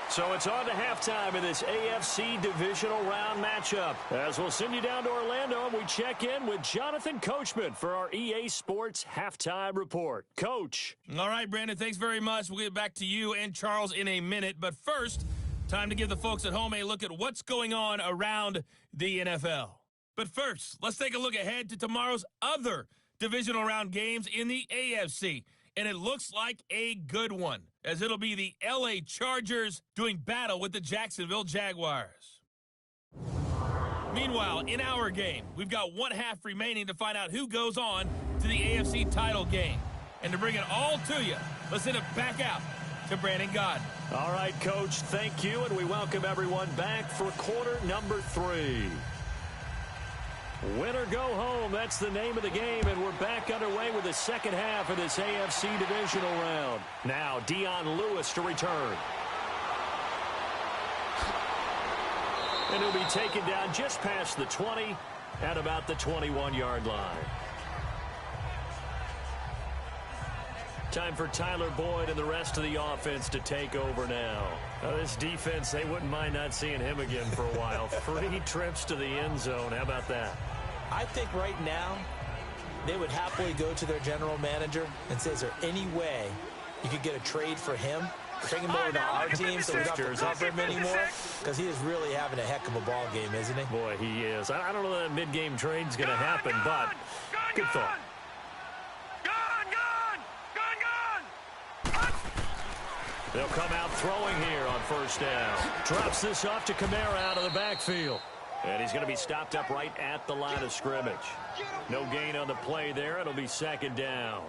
So it's on to halftime in this AFC Divisional Round matchup. As we'll send you down to Orlando, and we check in with Jonathan Coachman for our EA Sports Halftime Report. Coach. All right, Brandon, thanks very much. We'll get back to you and Charles in a minute. But first, time to give the folks at home a look at what's going on around the NFL. But first, let's take a look ahead to tomorrow's other Divisional Round games in the AFC. And it looks like a good one, as it'll be the LA Chargers doing battle with the Jacksonville Jaguars. Meanwhile, in our game, we've got 1 half remaining to find out who goes on to the AFC title game. And to bring it all to you, let's send it back out to Brandon Gaudin. All right, Coach, thank you, and we welcome everyone back for quarter number 3. Win or go home, that's the name of the game, and we're back underway with the second half of this AFC Divisional Round. Now, Dion Lewis to return. And he'll be taken down just past the 20 at about the 21-yard line. Time for Tyler Boyd and the rest of the offense to take over now. Now this defense, they wouldn't mind not seeing him again for a while. 3 trips to the end zone. How about that? I think right now they would happily go to their general manager and say, is there any way you could get a trade for him? Bring him over to our team so we don't have to cover him anymore? Because he is really having a heck of a ball game, isn't he? Boy, he is. I don't know that mid-game trade's going to happen, but good thought. They'll come out throwing here on first down. Drops this off to Kamara out of the backfield. And he's going to be stopped up right at the line of scrimmage. No gain on the play there. It'll be 2nd down.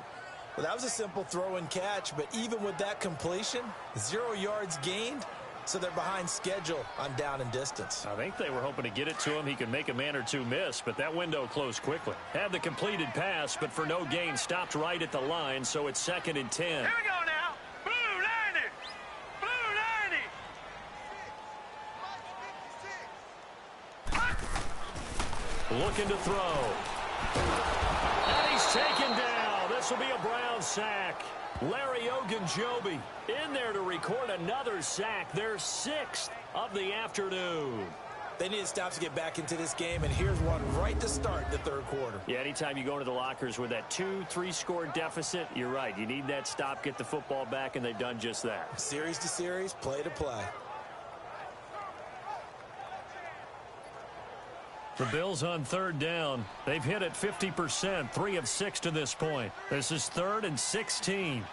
Well, that was a simple throw and catch, but even with that completion, 0 yards gained, so they're behind schedule on down and distance. I think they were hoping to get it to him. He could make a man or two miss, but that window closed quickly. Had the completed pass, but for no gain, stopped right at the line, so it's 2nd and 10. Here we go now. Looking to throw. And he's taken down. This will be a Brown sack. Larry Ogunjobi in there to record another sack. Their 6th of the afternoon. They need stops to get back into this game, and here's one right to start the 3rd quarter. Yeah, anytime you go into the lockers with that 2-3 score deficit, you're right. You need that stop, get the football back, and they've done just that. Series to series, play to play. The Bills on 3rd down. They've hit it 50%, 3 of 6 to this point. This is 3rd and 16.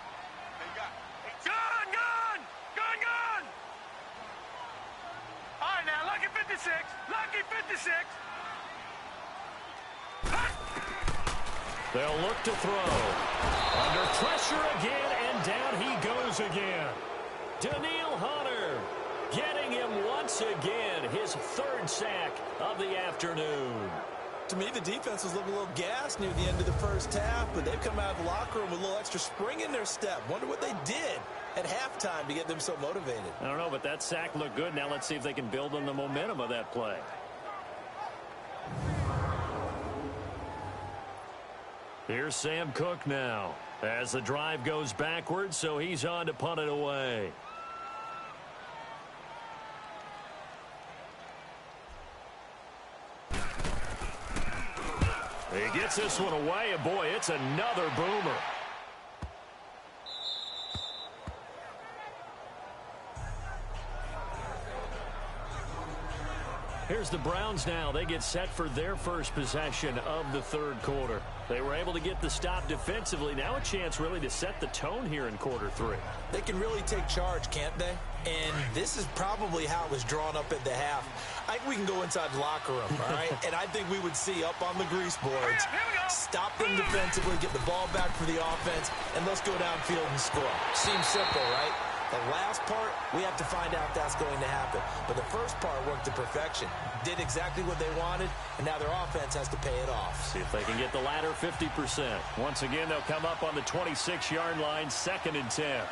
They'll look to throw. Under pressure again, and down he goes again. Daniil Hunter getting him once again, his third sack of the afternoon. To me, the defense was looking a little gassed near the end of the first half, but they've come out of the locker room with a little extra spring in their step. Wonder what they did at halftime to get them so motivated. I don't know, but that sack looked good. Now let's see if they can build on the momentum of that play. Here's Sam Cook now as the drive goes backwards, so he's on to punt it away. He gets this one away, and boy, it's another boomer. Here's the Browns now. They get set for their first possession of the third quarter. They were able to get the stop defensively. Now a chance really to set the tone here in quarter three. They can really take charge, can't they? And this is probably how it was drawn up at the half. I think we can go inside the locker room, all right? And I think we would see up on the grease boards, stop them defensively, get the ball back for the offense, and let's go downfield and score. Seems simple, right? The last part, we have to find out if that's going to happen. But the first part worked to perfection. Did exactly what they wanted, and now their offense has to pay it off. See if they can get the latter 50%. Once again, they'll come up on the 26-yard line, 2nd and 10.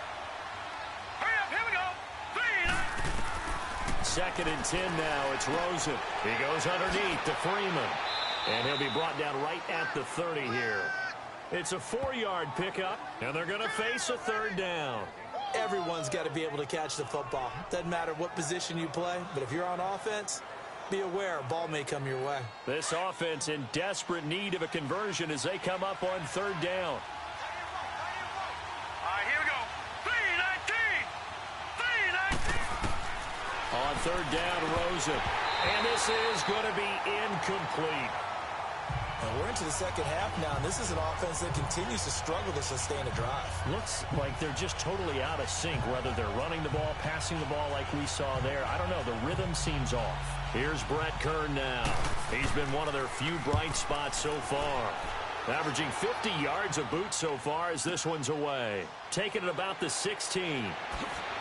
Hurry up, here we go. 2nd and 10 now. It's Rosen. He goes underneath to Freeman. And he'll be brought down right at the 30 here. It's a 4-yard pickup, and they're going to face a third down. Everyone's got to be able to catch the football. Doesn't matter what position you play, but if you're on offense, be aware a ball may come your way. This offense in desperate need of a conversion as they come up on third down. All right, here we go. 3-19. 3-19. On third down, Rosen. And this is going to be incomplete. And we're into the second half now, and this is an offense that continues to struggle to sustain a drive. Looks like they're just totally out of sync, whether they're running the ball, passing the ball like we saw there. I don't know. The rhythm seems off. Here's Brett Kern now. He's been one of their few bright spots so far. Averaging 50 yards of boot so far as this one's away. Taking it about the 16.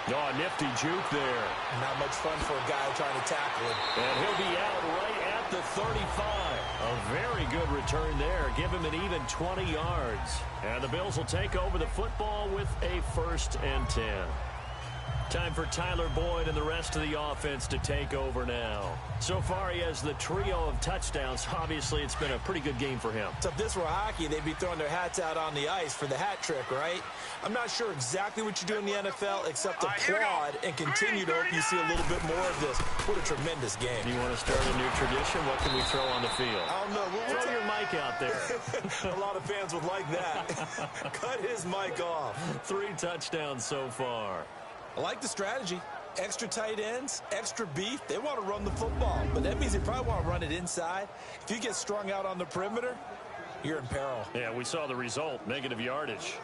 Oh, nifty juke there. Not much fun for a guy trying to tackle him. And he'll be out right at the 35. A very good return there. Give him an even 20 yards. And the Bills will take over the football with a 1st and 10. Time for Tyler Boyd and the rest of the offense to take over now. So far, he has the trio of touchdowns. Obviously, it's been a pretty good game for him. So if this were hockey, they'd be throwing their hats out on the ice for the hat trick, right? I'm not sure exactly what you do in the NFL except applaud and continue to hope you see a little bit more of this. What a tremendous game. You want to start a new tradition? What can we throw on the field? I don't know. Throw your mic out there. A lot of fans would like that. Cut his mic off. 3 touchdowns so far. I like the strategy. Extra tight ends, extra beef. They want to run the football, but that means they probably want to run it inside. If you get strung out on the perimeter, you're in peril. Yeah, we saw the result, negative yardage.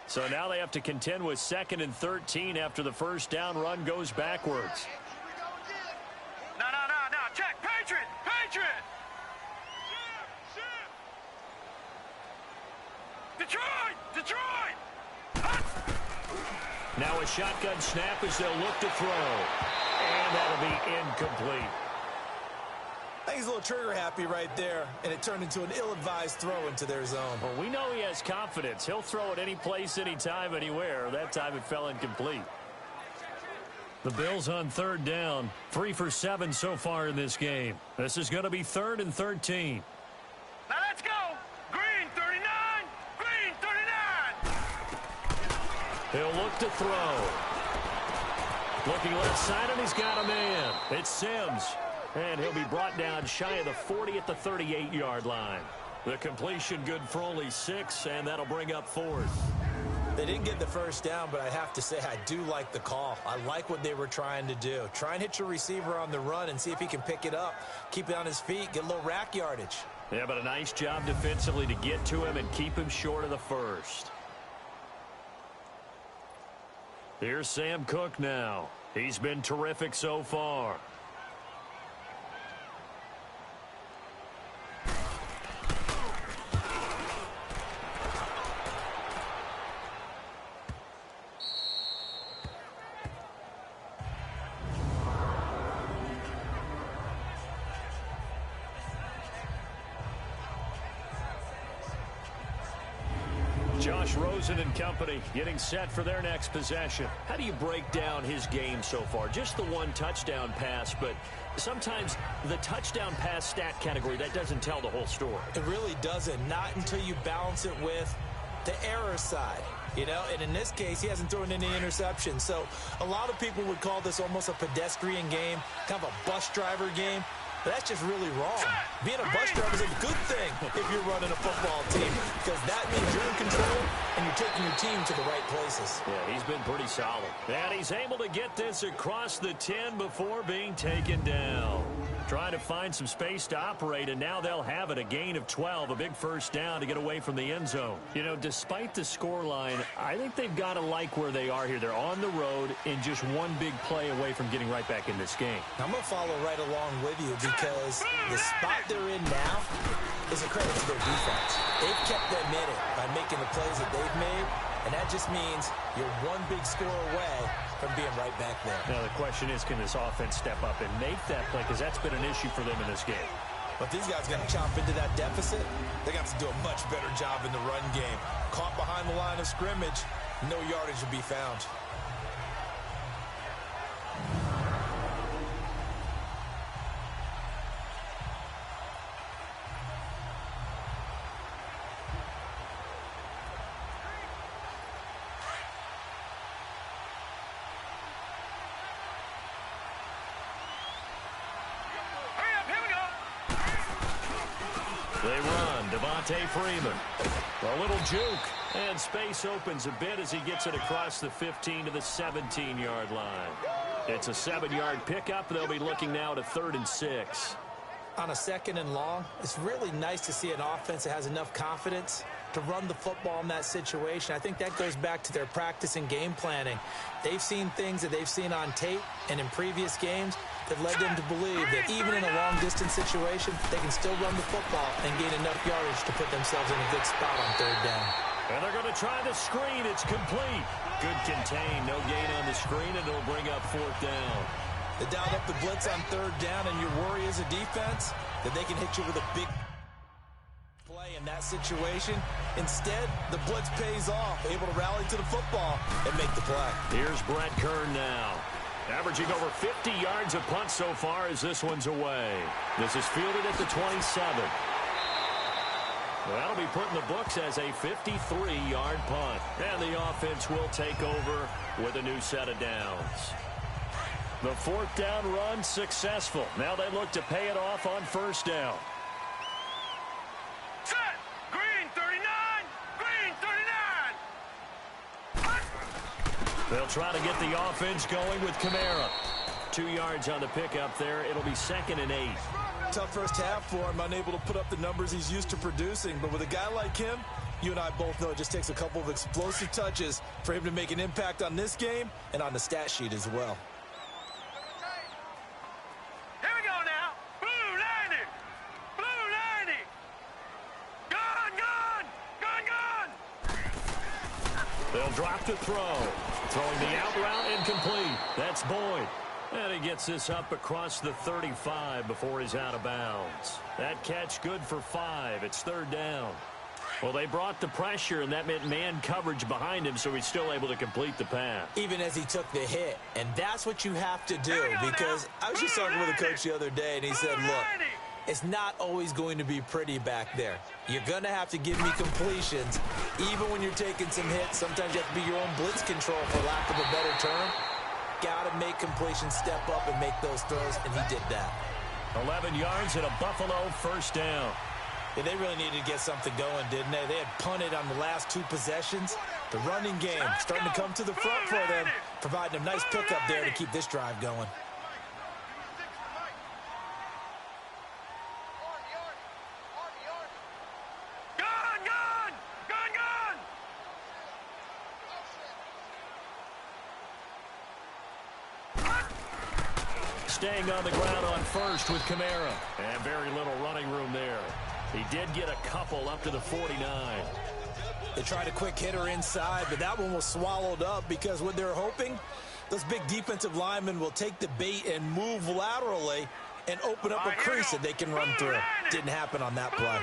So now they have to contend with 2nd and 13 after the first down run goes backwards. No. Check. Patriot. Detroit. Now a shotgun snap as they'll look to throw. And that'll be incomplete. I think he's a little trigger happy right there, and it turned into an ill-advised throw into their zone. Well, we know he has confidence. He'll throw it any place, anytime, anywhere. That time it fell incomplete. The Bills on third down. 3 for 7 so far in this game. This is going to be 3rd and 13. Now let's go. Green 39. He'll look to throw. Looking left side, and he's got a man. It's Sims. And he'll be brought down shy of the 40 at the 38-yard line. The completion good for only 6, and that'll bring up 4th. They didn't get the first down, but I have to say I do like the call. I like what they were trying to do. Try and hit your receiver on the run and see if he can pick it up. Keep it on his feet, get a little rack yardage. Yeah, but a nice job defensively to get to him and keep him short of the first. Here's Sam Cook now. He's been terrific so far. Rosen and company getting set for their next possession. How do you break down his game so far? Just the one touchdown pass, but sometimes the touchdown pass stat category, that doesn't tell the whole story. It really doesn't. Not until you balance it with the error side. You know, and in this case, he hasn't thrown any interceptions. So a lot of people would call this almost a pedestrian game, kind of a bus driver game. But that's just really wrong. Being a bus driver is a good thing if you're running a football team, because that means you're in control and you're taking your team to the right places. Yeah, he's been pretty solid. And he's able to get this across the 10 before being taken down. Trying to find some space to operate, and now they'll have it. A gain of 12, a big first down to get away from the end zone. You know, despite the scoreline, I think they've got to like where they are here. They're on the road and just one big play away from getting right back in this game. I'm going to follow right along with you because the spot they're in now is a credit to their defense. They've kept them in it by making the plays that they've made, and that just means you're one big score away from being right back there. Now, the question is, can this offense step up and make that play? Because that's been an issue for them in this game. But these guys got to chomp into that deficit. They got to do a much better job in the run game. Caught behind the line of scrimmage, no yardage to be found. They run. Devontae Freeman. A little juke. And space opens a bit as he gets it across the 15 to the 17-yard line. It's a 7-yard pickup. They'll be looking now to 3rd and 6. On a 2nd and long, it's really nice to see an offense that has enough confidence to run the football in that situation. I think that goes back to their practice and game planning. They've seen things that they've seen on tape and in previous games that led them to believe that even in a long-distance situation, they can still run the football and gain enough yardage to put themselves in a good spot on 3rd down. And they're going to try the screen. It's complete. Good contain. No gain on the screen, and it'll bring up 4th down. They dialed up the blitz on 3rd down, and your worry as a defense that they can hit you with a big play in that situation. Instead, the blitz pays off, able to rally to the football and make the play. Here's Brett Kern now. Averaging over 50 yards a punt so far as this one's away. This is fielded at the 27. That'll be put in the books as a 53-yard punt. And the offense will take over with a new set of downs. The 4th down run successful. Now they look to pay it off on 1st down. Set! Green 39! Green 39! They'll try to get the offense going with Kamara. 2 yards on the pickup there. It'll be 2nd and 8. Tough first half for him, unable to put up the numbers he's used to producing. But with a guy like him, you and I both know it just takes a couple of explosive touches for him to make an impact on this game and on the stat sheet as well. Here we go now. Blue 90! Blue 90! Gone! Gone! Gone! Gone! They'll drop to throw. Throwing the out route incomplete. That's Boyd. And he gets this up across the 35 before he's out of bounds. That catch good for 5. It's 3rd down. Well, they brought the pressure, and that meant man coverage behind him, so he's still able to complete the pass. Even as he took the hit. And that's what you have to do, because I was just talking with a coach the other day, and he said, look, it's not always going to be pretty back there. You're going to have to give me completions. Even when you're taking some hits, sometimes you have to be your own blitz control, for lack of a better term. Got to make completions, step up, and make those throws, and he did that. 11 yards and a Buffalo 1st down. Yeah, they really needed to get something going, didn't they? They had punted on the last 2 possessions. The running game starting to come to the front for them, providing a nice pickup there to keep this drive going. Staying on the ground on 1st with Kamara. And very little running room there. He did get a couple up to the 49. They tried a quick hitter inside, but that one was swallowed up because what they're hoping, those big defensive linemen will take the bait and move laterally and open up a crease that they can run through. Didn't happen on that play.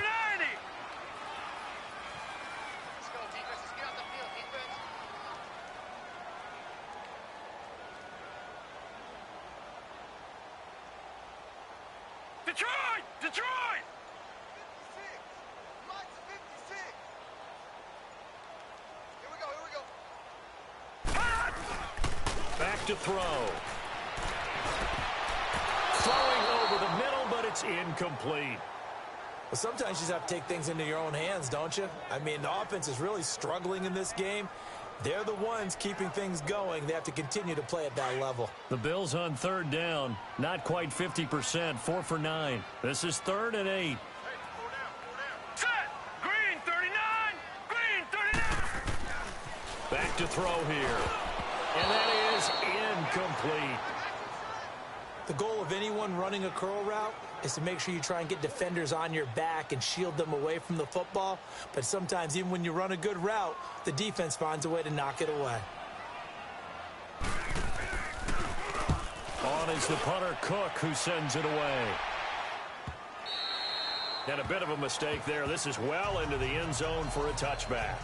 Back to throw. Throwing over the middle, but it's incomplete. Well, sometimes you just have to take things into your own hands, don't you? I mean, the offense is really struggling in this game. They're the ones keeping things going. They have to continue to play at that level. The Bills on third down. Not quite 50%. 4 for 9. This is 3rd and 8. Set. Green 39. Green 39. Back to throw here. And that is incomplete. The goal of anyone running a curl route is to make sure you try and get defenders on your back and shield them away from the football. But sometimes, even when you run a good route, the defense finds a way to knock it away. On is the punter, Cook, who sends it away. And a bit of a mistake there. This is well into the end zone for a touchback.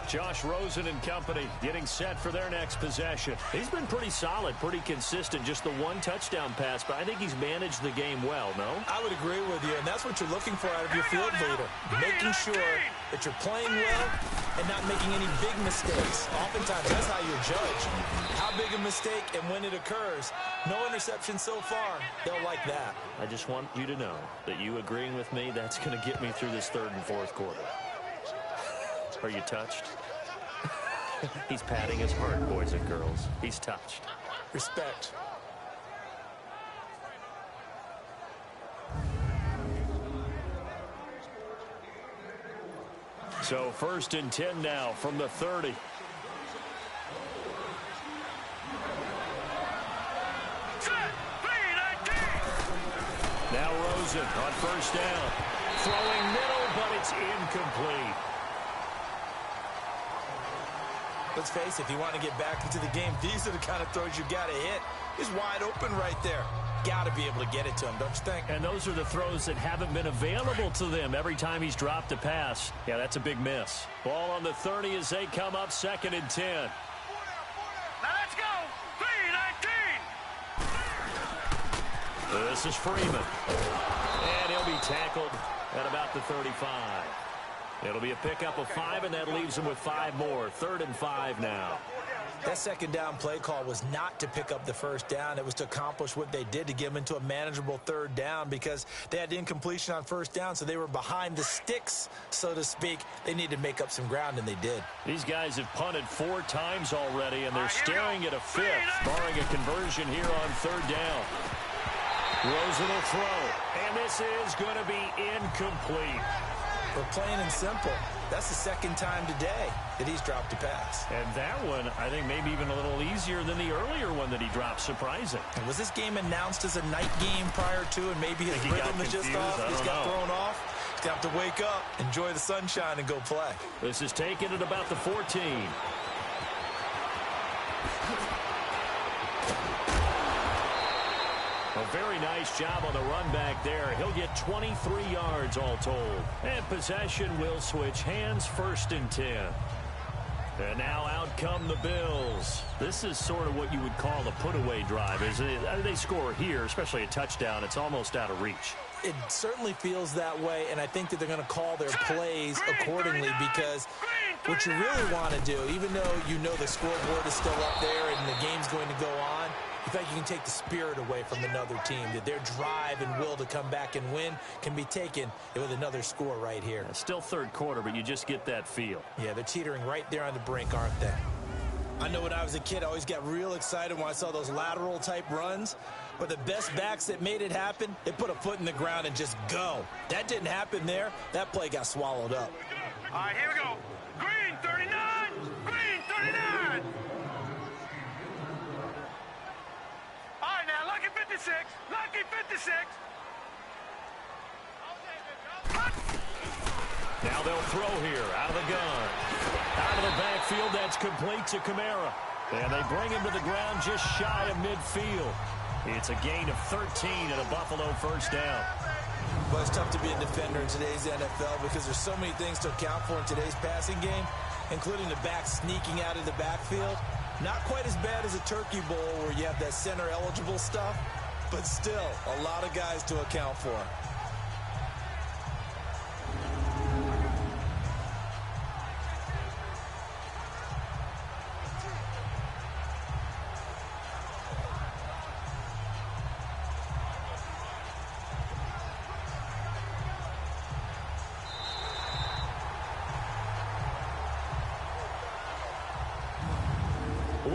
Josh Rosen and company getting set for their next possession. He's been pretty solid, pretty consistent. Just the one touchdown pass, but I think he's managed the game well, no? I would agree with you, and that's what you're looking for out of your field leader. Making sure that you're playing well and not making any big mistakes. Oftentimes, that's how you're judged. How big a mistake and when it occurs. No interception so far. They'll like that. I just want you to know that you agreeing with me, that's going to get me through this 3rd and 4th quarter. Are you touched? He's patting his heart, boys and girls. He's touched. Respect. So 1st and 10 now from the 30. Now Rosen on 1st down. Throwing middle, but it's incomplete. Let's face it, if you want to get back into the game, these are the kind of throws you got to hit. He's wide open right there. Got to be able to get it to him, don't you think? And those are the throws that haven't been available to them every time he's dropped a pass. Yeah, that's a big miss. Ball on the 30 as they come up 2nd and 10. Now let's go. 3-19. This is Freeman. And he'll be tackled at about the 35. It'll be a pickup of 5, and that leaves him with 5 more. 3rd and 5 now. That 2nd down play call was not to pick up the 1st down. It was to accomplish what they did to get them into a manageable 3rd down because they had incompletion on 1st down, so they were behind the sticks, so to speak. They needed to make up some ground, and they did. These guys have punted 4 times already, and they're staring at a 5th, barring a conversion here on 3rd down. Rosen will throw, and this is going to be incomplete. For plain and simple, that's the 2nd time today that he's dropped a pass. And that one, I think, maybe even a little easier than the earlier one that he dropped. Surprising. And was this game announced as a night game prior to, and maybe his rhythm is just off? He's got thrown off. He's got to wake up, enjoy the sunshine, and go play. This is taken at about the 14. A very nice job on the run back there. He'll get 23 yards all told. And possession will switch hands. 1st and 10. And now out come the Bills. This is sort of what you would call a put-away drive. They score here, especially a touchdown. It's almost out of reach. It certainly feels that way, and I think that they're going to call their plays accordingly because what you really want to do, even though you know the scoreboard is still up there and the game's going to go on, you think you can take the spirit away from another team, that their drive and will to come back and win can be taken with another score right here. Still 3rd quarter, but you just get that feel. Yeah, they're teetering right there on the brink, aren't they? I know when I was a kid, I always got real excited when I saw those lateral-type runs. But the best backs that made it happen, they put a foot in the ground and just go. That didn't happen there. That play got swallowed up. All right, here we go. Green 39. Green 39. All right, now, lucky 56. Lucky 56. Now they'll throw here out of the gun. Out of the backfield, that's complete to Kamara. And they bring him to the ground just shy of midfield. It's a gain of 13 and a Buffalo 1st down. Well, it's tough to be a defender in today's NFL because there's so many things to account for in today's passing game, including the back sneaking out of the backfield. Not quite as bad as a turkey bowl where you have that center-eligible stuff, but still a lot of guys to account for.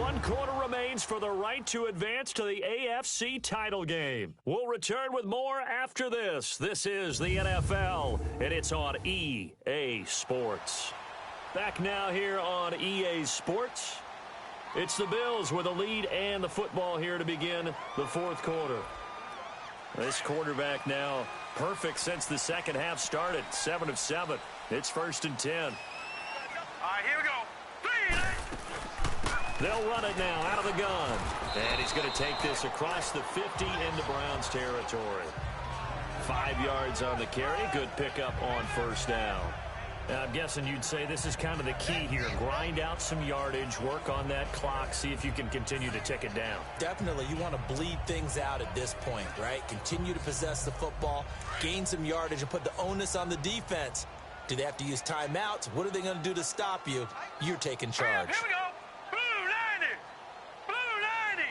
1 quarter remains for the right to advance to the AFC title game. We'll return with more after this. This is the NFL, and it's on EA Sports. Back now here on EA Sports. It's the Bills with a lead and the football here to begin the fourth quarter. This quarterback now perfect since the second half started. 7 of 7. It's 1st and 10. All right, here we go. 3 and 8. They'll run it now out of the gun. And he's going to take this across the 50 into Browns territory. 5 yards on the carry. Good pickup on 1st down. Now, I'm guessing you'd say this is kind of the key here. Grind out some yardage, work on that clock, see if you can continue to tick it down. Definitely. You want to bleed things out at this point, right? Continue to possess the football, gain some yardage, and put the onus on the defense. Do they have to use timeouts? What are they going to do to stop you? You're taking charge. Here we go. Blue 90. Blue 90.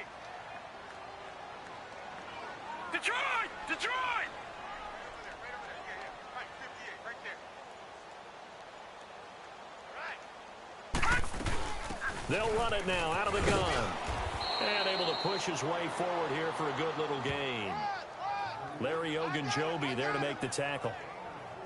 Detroit. Detroit. They'll run it now out of the gun. And able to push his way forward here for a good little gain. Larry Ogunjobi there to make the tackle.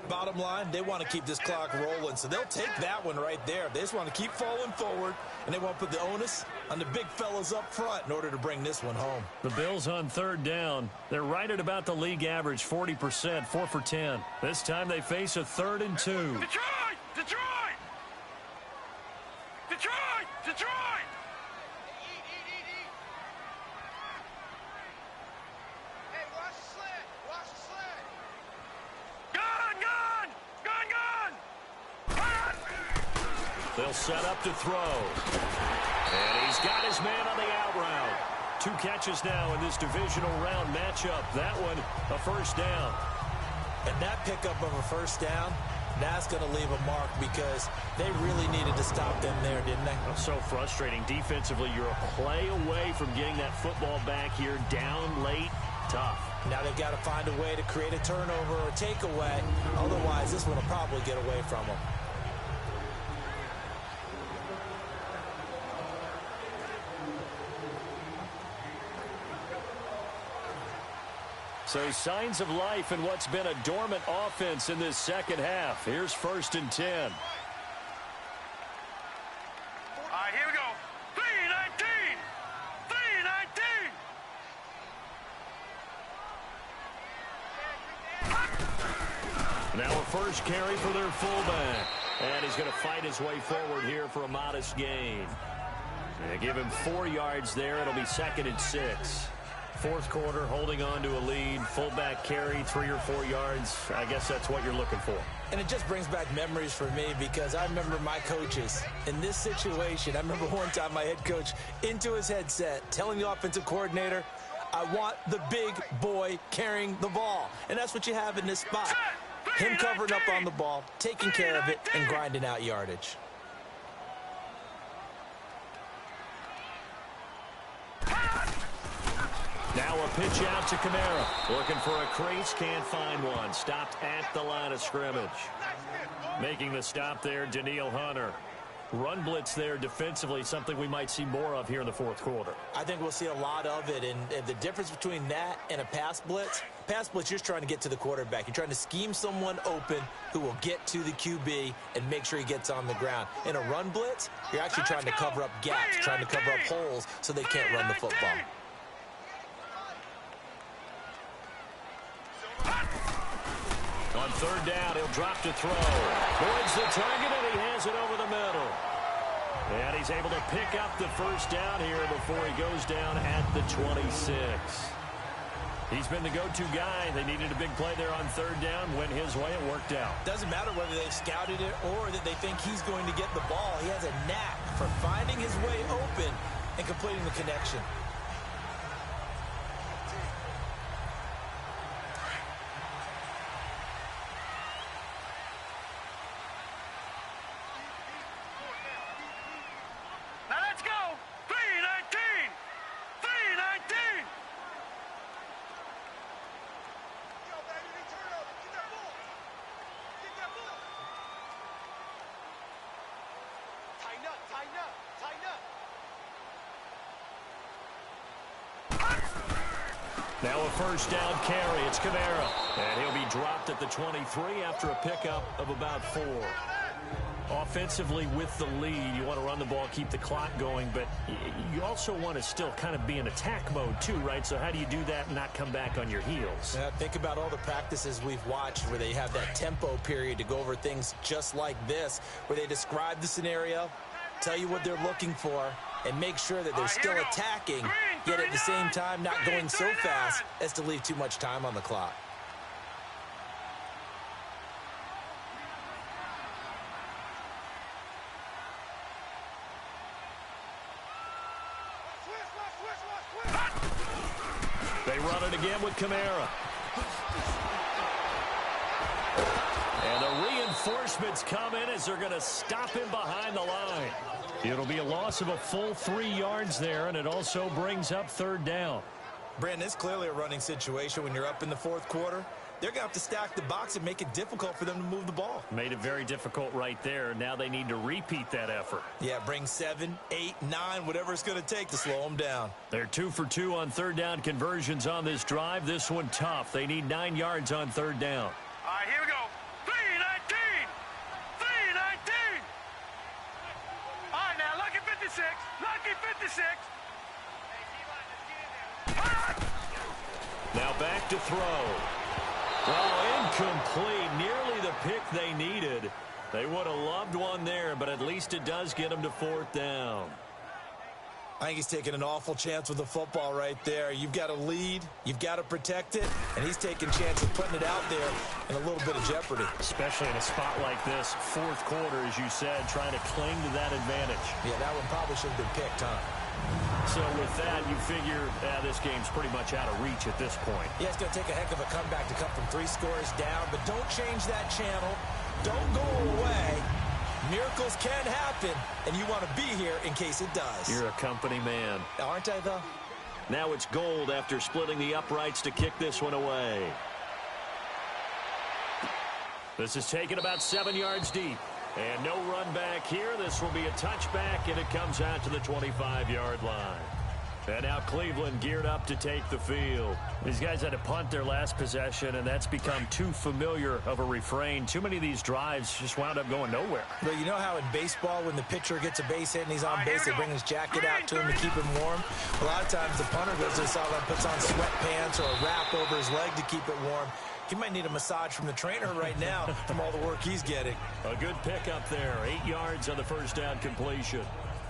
Bottom line, they want to keep this clock rolling, so they'll take that one right there. They just want to keep falling forward, and they want to put the onus on the big fellas up front in order to bring this one home. The Bills on 3rd down. They're right at about the league average, 40%, 4 for 10. This time they face a 3rd and 2. Detroit. Detroit. Detroit. Detroit. Hey, watch the sled. Watch the sled. Gun, gun. Gun, gun. They'll set up to throw. And he's got his man on the out route. 2 catches now in this divisional round matchup. That one, a 1st down. And that pickup of a 1st down, that's going to leave a mark because they really needed to stop them there, didn't they? That's so frustrating. Defensively, you're a play away from getting that football back here. Down late, tough. Now they've got to find a way to create a turnover or a takeaway. Otherwise, this one will probably get away from them. So signs of life in what's been a dormant offense in this second half. Here's 1st and 10. All right, here we go. 3-19. 3-19. Now a first carry for their fullback. And he's going to fight his way forward here for a modest gain. They give him 4 yards there. It'll be 2nd and 6. Fourth quarter, holding on to a lead. Fullback carry, 3 or 4 yards. I guess that's what you're looking for. And it just brings back memories for me because I remember my coaches in this situation. I remember one time my head coach into his headset telling the offensive coordinator, I want the big boy carrying the ball. And that's what you have in this spot. Him covering up on the ball, taking care of it, and grinding out yardage. Now a pitch out to Kamara. Looking for a crease, can't find one. Stopped at the line of scrimmage. Making the stop there, Danielle Hunter. Run blitz there defensively, something we might see more of here in the fourth quarter. I think we'll see a lot of it, and the difference between that and a pass blitz, you're just trying to get to the quarterback. You're trying to scheme someone open who will get to the QB and make sure he gets on the ground. In a run blitz, you're actually trying to cover up gaps, trying to cover up holes so they can't run the football. On 3rd down, he'll drop to throw. Boyd's the target, and he has it over the middle. And he's able to pick up the 1st down here before he goes down at the 26. He's been the go-to guy. They needed a big play there on 3rd down. Went his way, it worked out. Doesn't matter whether they've scouted it or that they think he's going to get the ball. He has a knack for finding his way open and completing the connection. Now a first down carry. It's Kamara. And he'll be dropped at the 23 after a pickup of about 4. Offensively with the lead, you want to run the ball, keep the clock going, but you also want to still kind of be in attack mode too, right? So how do you do that and not come back on your heels? Yeah, think about all the practices we've watched where they have that tempo period to go over things just like this, where they describe the scenario, tell you what they're looking for, and make sure that they're still attacking, yet at the same time not going so fast as to leave too much time on the clock. They run it again with Kamara. And the reinforcements come in as they're going to stop him behind the line. It'll be a loss of a full 3 yards there, and it also brings up 3rd down. Brandon, it's clearly a running situation when you're up in the 4th quarter. They're going to have to stack the box and make it difficult for them to move the ball. Made it very difficult right there. Now they need to repeat that effort. Yeah, bring 7, 8, 9, whatever it's going to take to slow them down. They're 2 for 2 on 3rd down conversions on this drive. This one tough. They need 9 yards on 3rd down. All right, here we go. 3-19. 3-19. All right, now, lucky 56. Lucky 56. Now back to throw. Oh, incomplete. Nearly the pick they needed. They would have loved one there, but at least it does get them to 4th down. I think he's taking an awful chance with the football right there. You've got to lead, you've got to protect it, and he's taking chances putting it out there in a little bit of jeopardy. Especially in a spot like this, 4th quarter, as you said, trying to cling to that advantage. Yeah, that one probably should have been picked, huh? So with that, you figure this game's pretty much out of reach at this point. Yeah, it's going to take a heck of a comeback to come from 3 scores down, but don't change that channel. Don't go away. Miracles can happen, and you want to be here in case it does. You're a company man. Aren't I, though? Now it's Gold after splitting the uprights to kick this one away. This is taken about 7 yards deep. And no run back here. This will be a touchback, and it comes out to the 25-yard line. And now Cleveland geared up to take the field. These guys had to punt their last possession, and that's become too familiar of a refrain. Too many of these drives just wound up going nowhere. But you know how in baseball, when the pitcher gets a base hit and he's on base, they bring his jacket out to him to keep him warm? A lot of times the punter goes to the sideline, puts on sweatpants or a wrap over his leg to keep it warm. He might need a massage from the trainer right now from all the work he's getting. A good pickup there. 8 yards on the first down completion.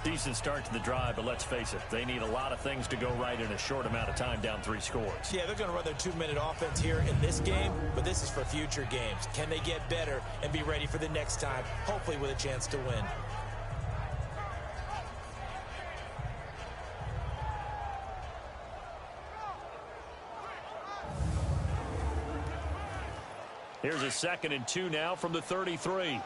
Decent start to the drive, but let's face it, they need a lot of things to go right in a short amount of time, down 3 scores. Yeah, they're going to run their 2-minute offense here in this game, but this is for future games. Can they get better and be ready for the next time, hopefully with a chance to win? Here's a 2nd and 2 now from the 33.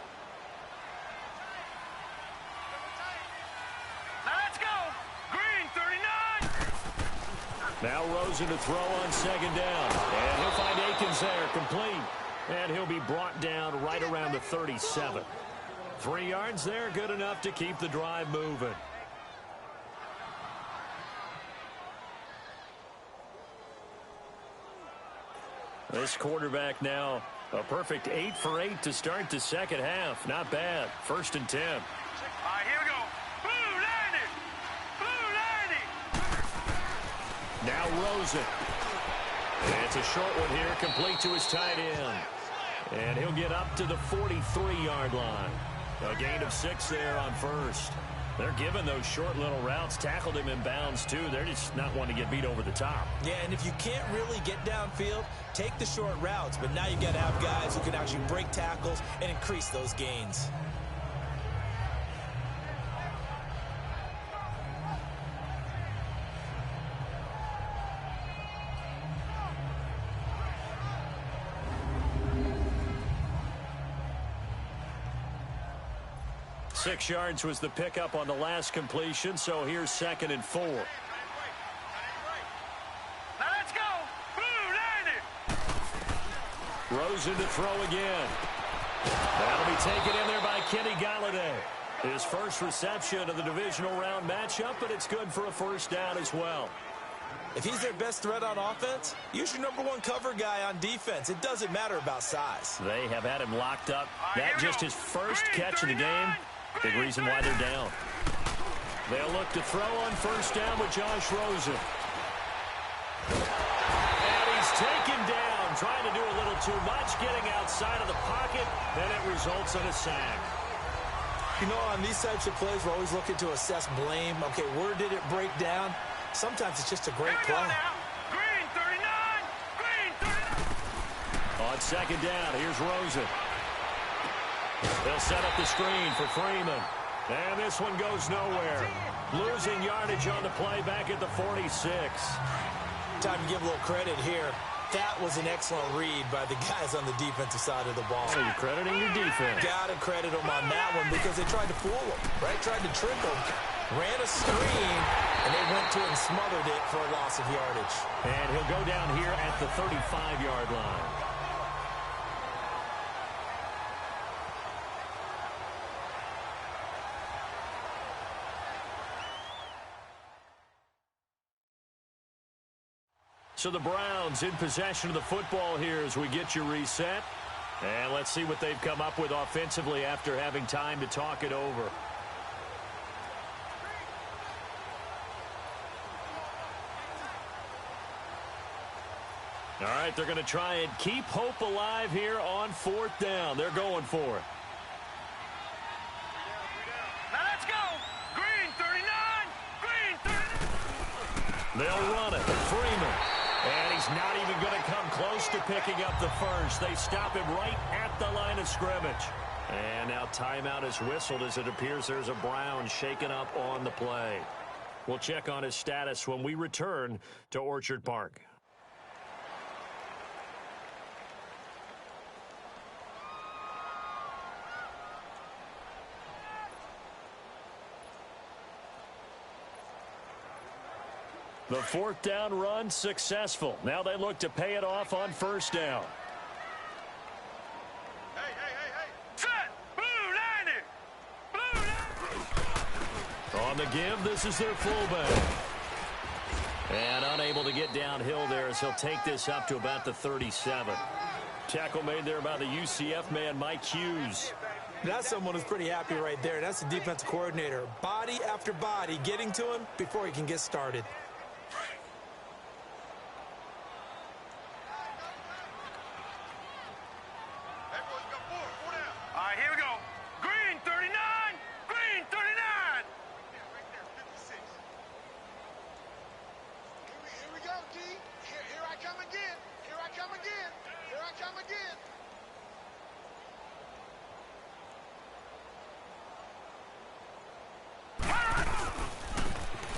Now Rosen to throw on 2nd down. And he'll find Akins there, complete. And he'll be brought down right around the 37. 3 yards there, good enough to keep the drive moving. This quarterback now, a perfect 8 for 8 to start the second half. Not bad. 1st and 10. All right, here we go. Blue 90. Blue 90. Now Rosen. And it's a short one here, complete to his tight end. And he'll get up to the 43-yard line. A gain of 6 there on 1st. They're giving those short little routes. Tackled him in bounds, too. They're just not wanting to get beat over the top. Yeah, and if you can't really get downfield, take the short routes. But now you got to have guys who can actually break tackles and increase those gains. Six yards was the pickup on the last completion, so here's 2nd and 4. Now let's go. Blue 90. Rosen to throw again. That'll be taken in there by Kenny Galladay. His first reception of the divisional round matchup, but it's good for a 1st down as well. If he's their best threat on offense, use your #1 cover guy on defense. It doesn't matter about size. They have had him locked up. That just his first catch of the game. Big reason why they're down. They'll look to throw on first down with Josh Rosen. And he's taken down, trying to do a little too much, getting outside of the pocket, and it results in a sack. You know, on these types of plays, we're always looking to assess blame. Okay, where did it break down? Sometimes it's just a great play. Green 39! Green 39! On second down, here's Rosen. They'll set up the screen for Freeman. And this one goes nowhere. Losing yardage on the play back at the 46. Time to give a little credit here. That was an excellent read by the guys on the defensive side of the ball. So you're crediting your defense. Got to credit them on that one because they tried to fool them, right? Tried to trick them. Ran a screen, and they went to it and smothered it for a loss of yardage. And he'll go down here at the 35-yard line. So the Browns in possession of the football here as we get you reset. And let's see what they've come up with offensively after having time to talk it over. All right, they're going to try and keep hope alive here on fourth down. They're going for it. Now let's go! Green 39! Green 39! They'll run it. Freeman. And he's not even going to come close to picking up the first. They stop him right at the line of scrimmage. And now timeout is whistled as it appears there's a Brown shaken up on the play. We'll check on his status when we return to Orchard Park. The fourth down run successful. Now they look to pay it off on first down. Hey! Set! Blue 90! On the give, this is their fullback. And unable to get downhill there as he'll take this up to about the 37. Tackle made there by the UCF man, Mike Hughes. That's someone who's pretty happy right there. That's the defensive coordinator. Body after body getting to him before he can get started. All right, here we go. Green 39! Green 39! Right there, 56. Here we go, D. Here I come again. Here I come again. Here I come again.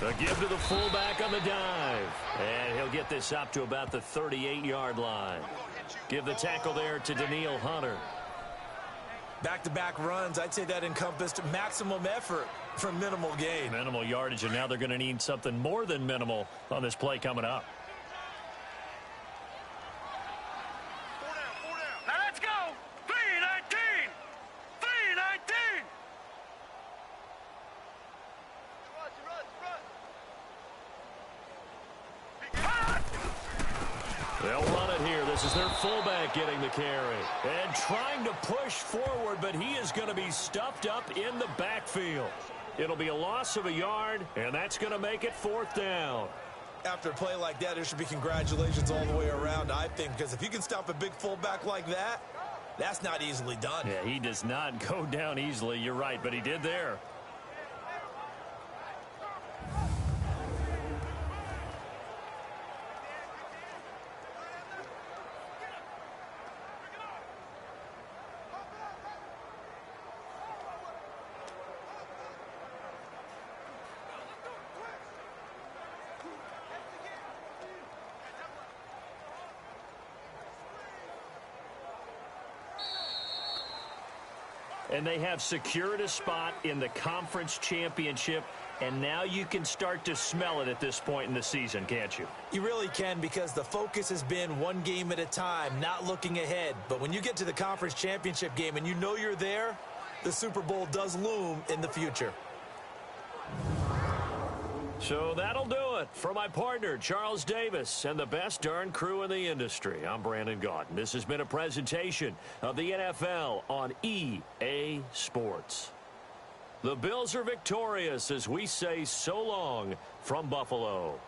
A give to the fullback on the dive. And he'll get this up to about the 38-yard line. Give the tackle there to Daniil Hunter. Back-to-back runs, I'd say that encompassed maximum effort for minimal gain. Minimal yardage, and now they're going to need something more than minimal on this play coming up. Now let's go! 319! 319! They'll run it here. This is their fullback getting the carry. And trying to push forward, but he is going to be stuffed up in the backfield. It'll be a loss of a yard, and that's going to make it fourth down. After a play like that, there should be congratulations all the way around, I think, because if you can stop a big fullback like that, that's not easily done. Yeah, he does not go down easily. You're right, but he did there. And they have secured a spot in the conference championship, and now you can start to smell it at this point in the season, can't you? You really can, because the focus has been one game at a time, not looking ahead. But when you get to the conference championship game and you know you're there, the Super Bowl does loom in the future. So that'll do it for my partner, Charles Davis, and the best darn crew in the industry. I'm Brandon Gaudin. This has been a presentation of the NFL on EA Sports. The Bills are victorious as we say so long from Buffalo.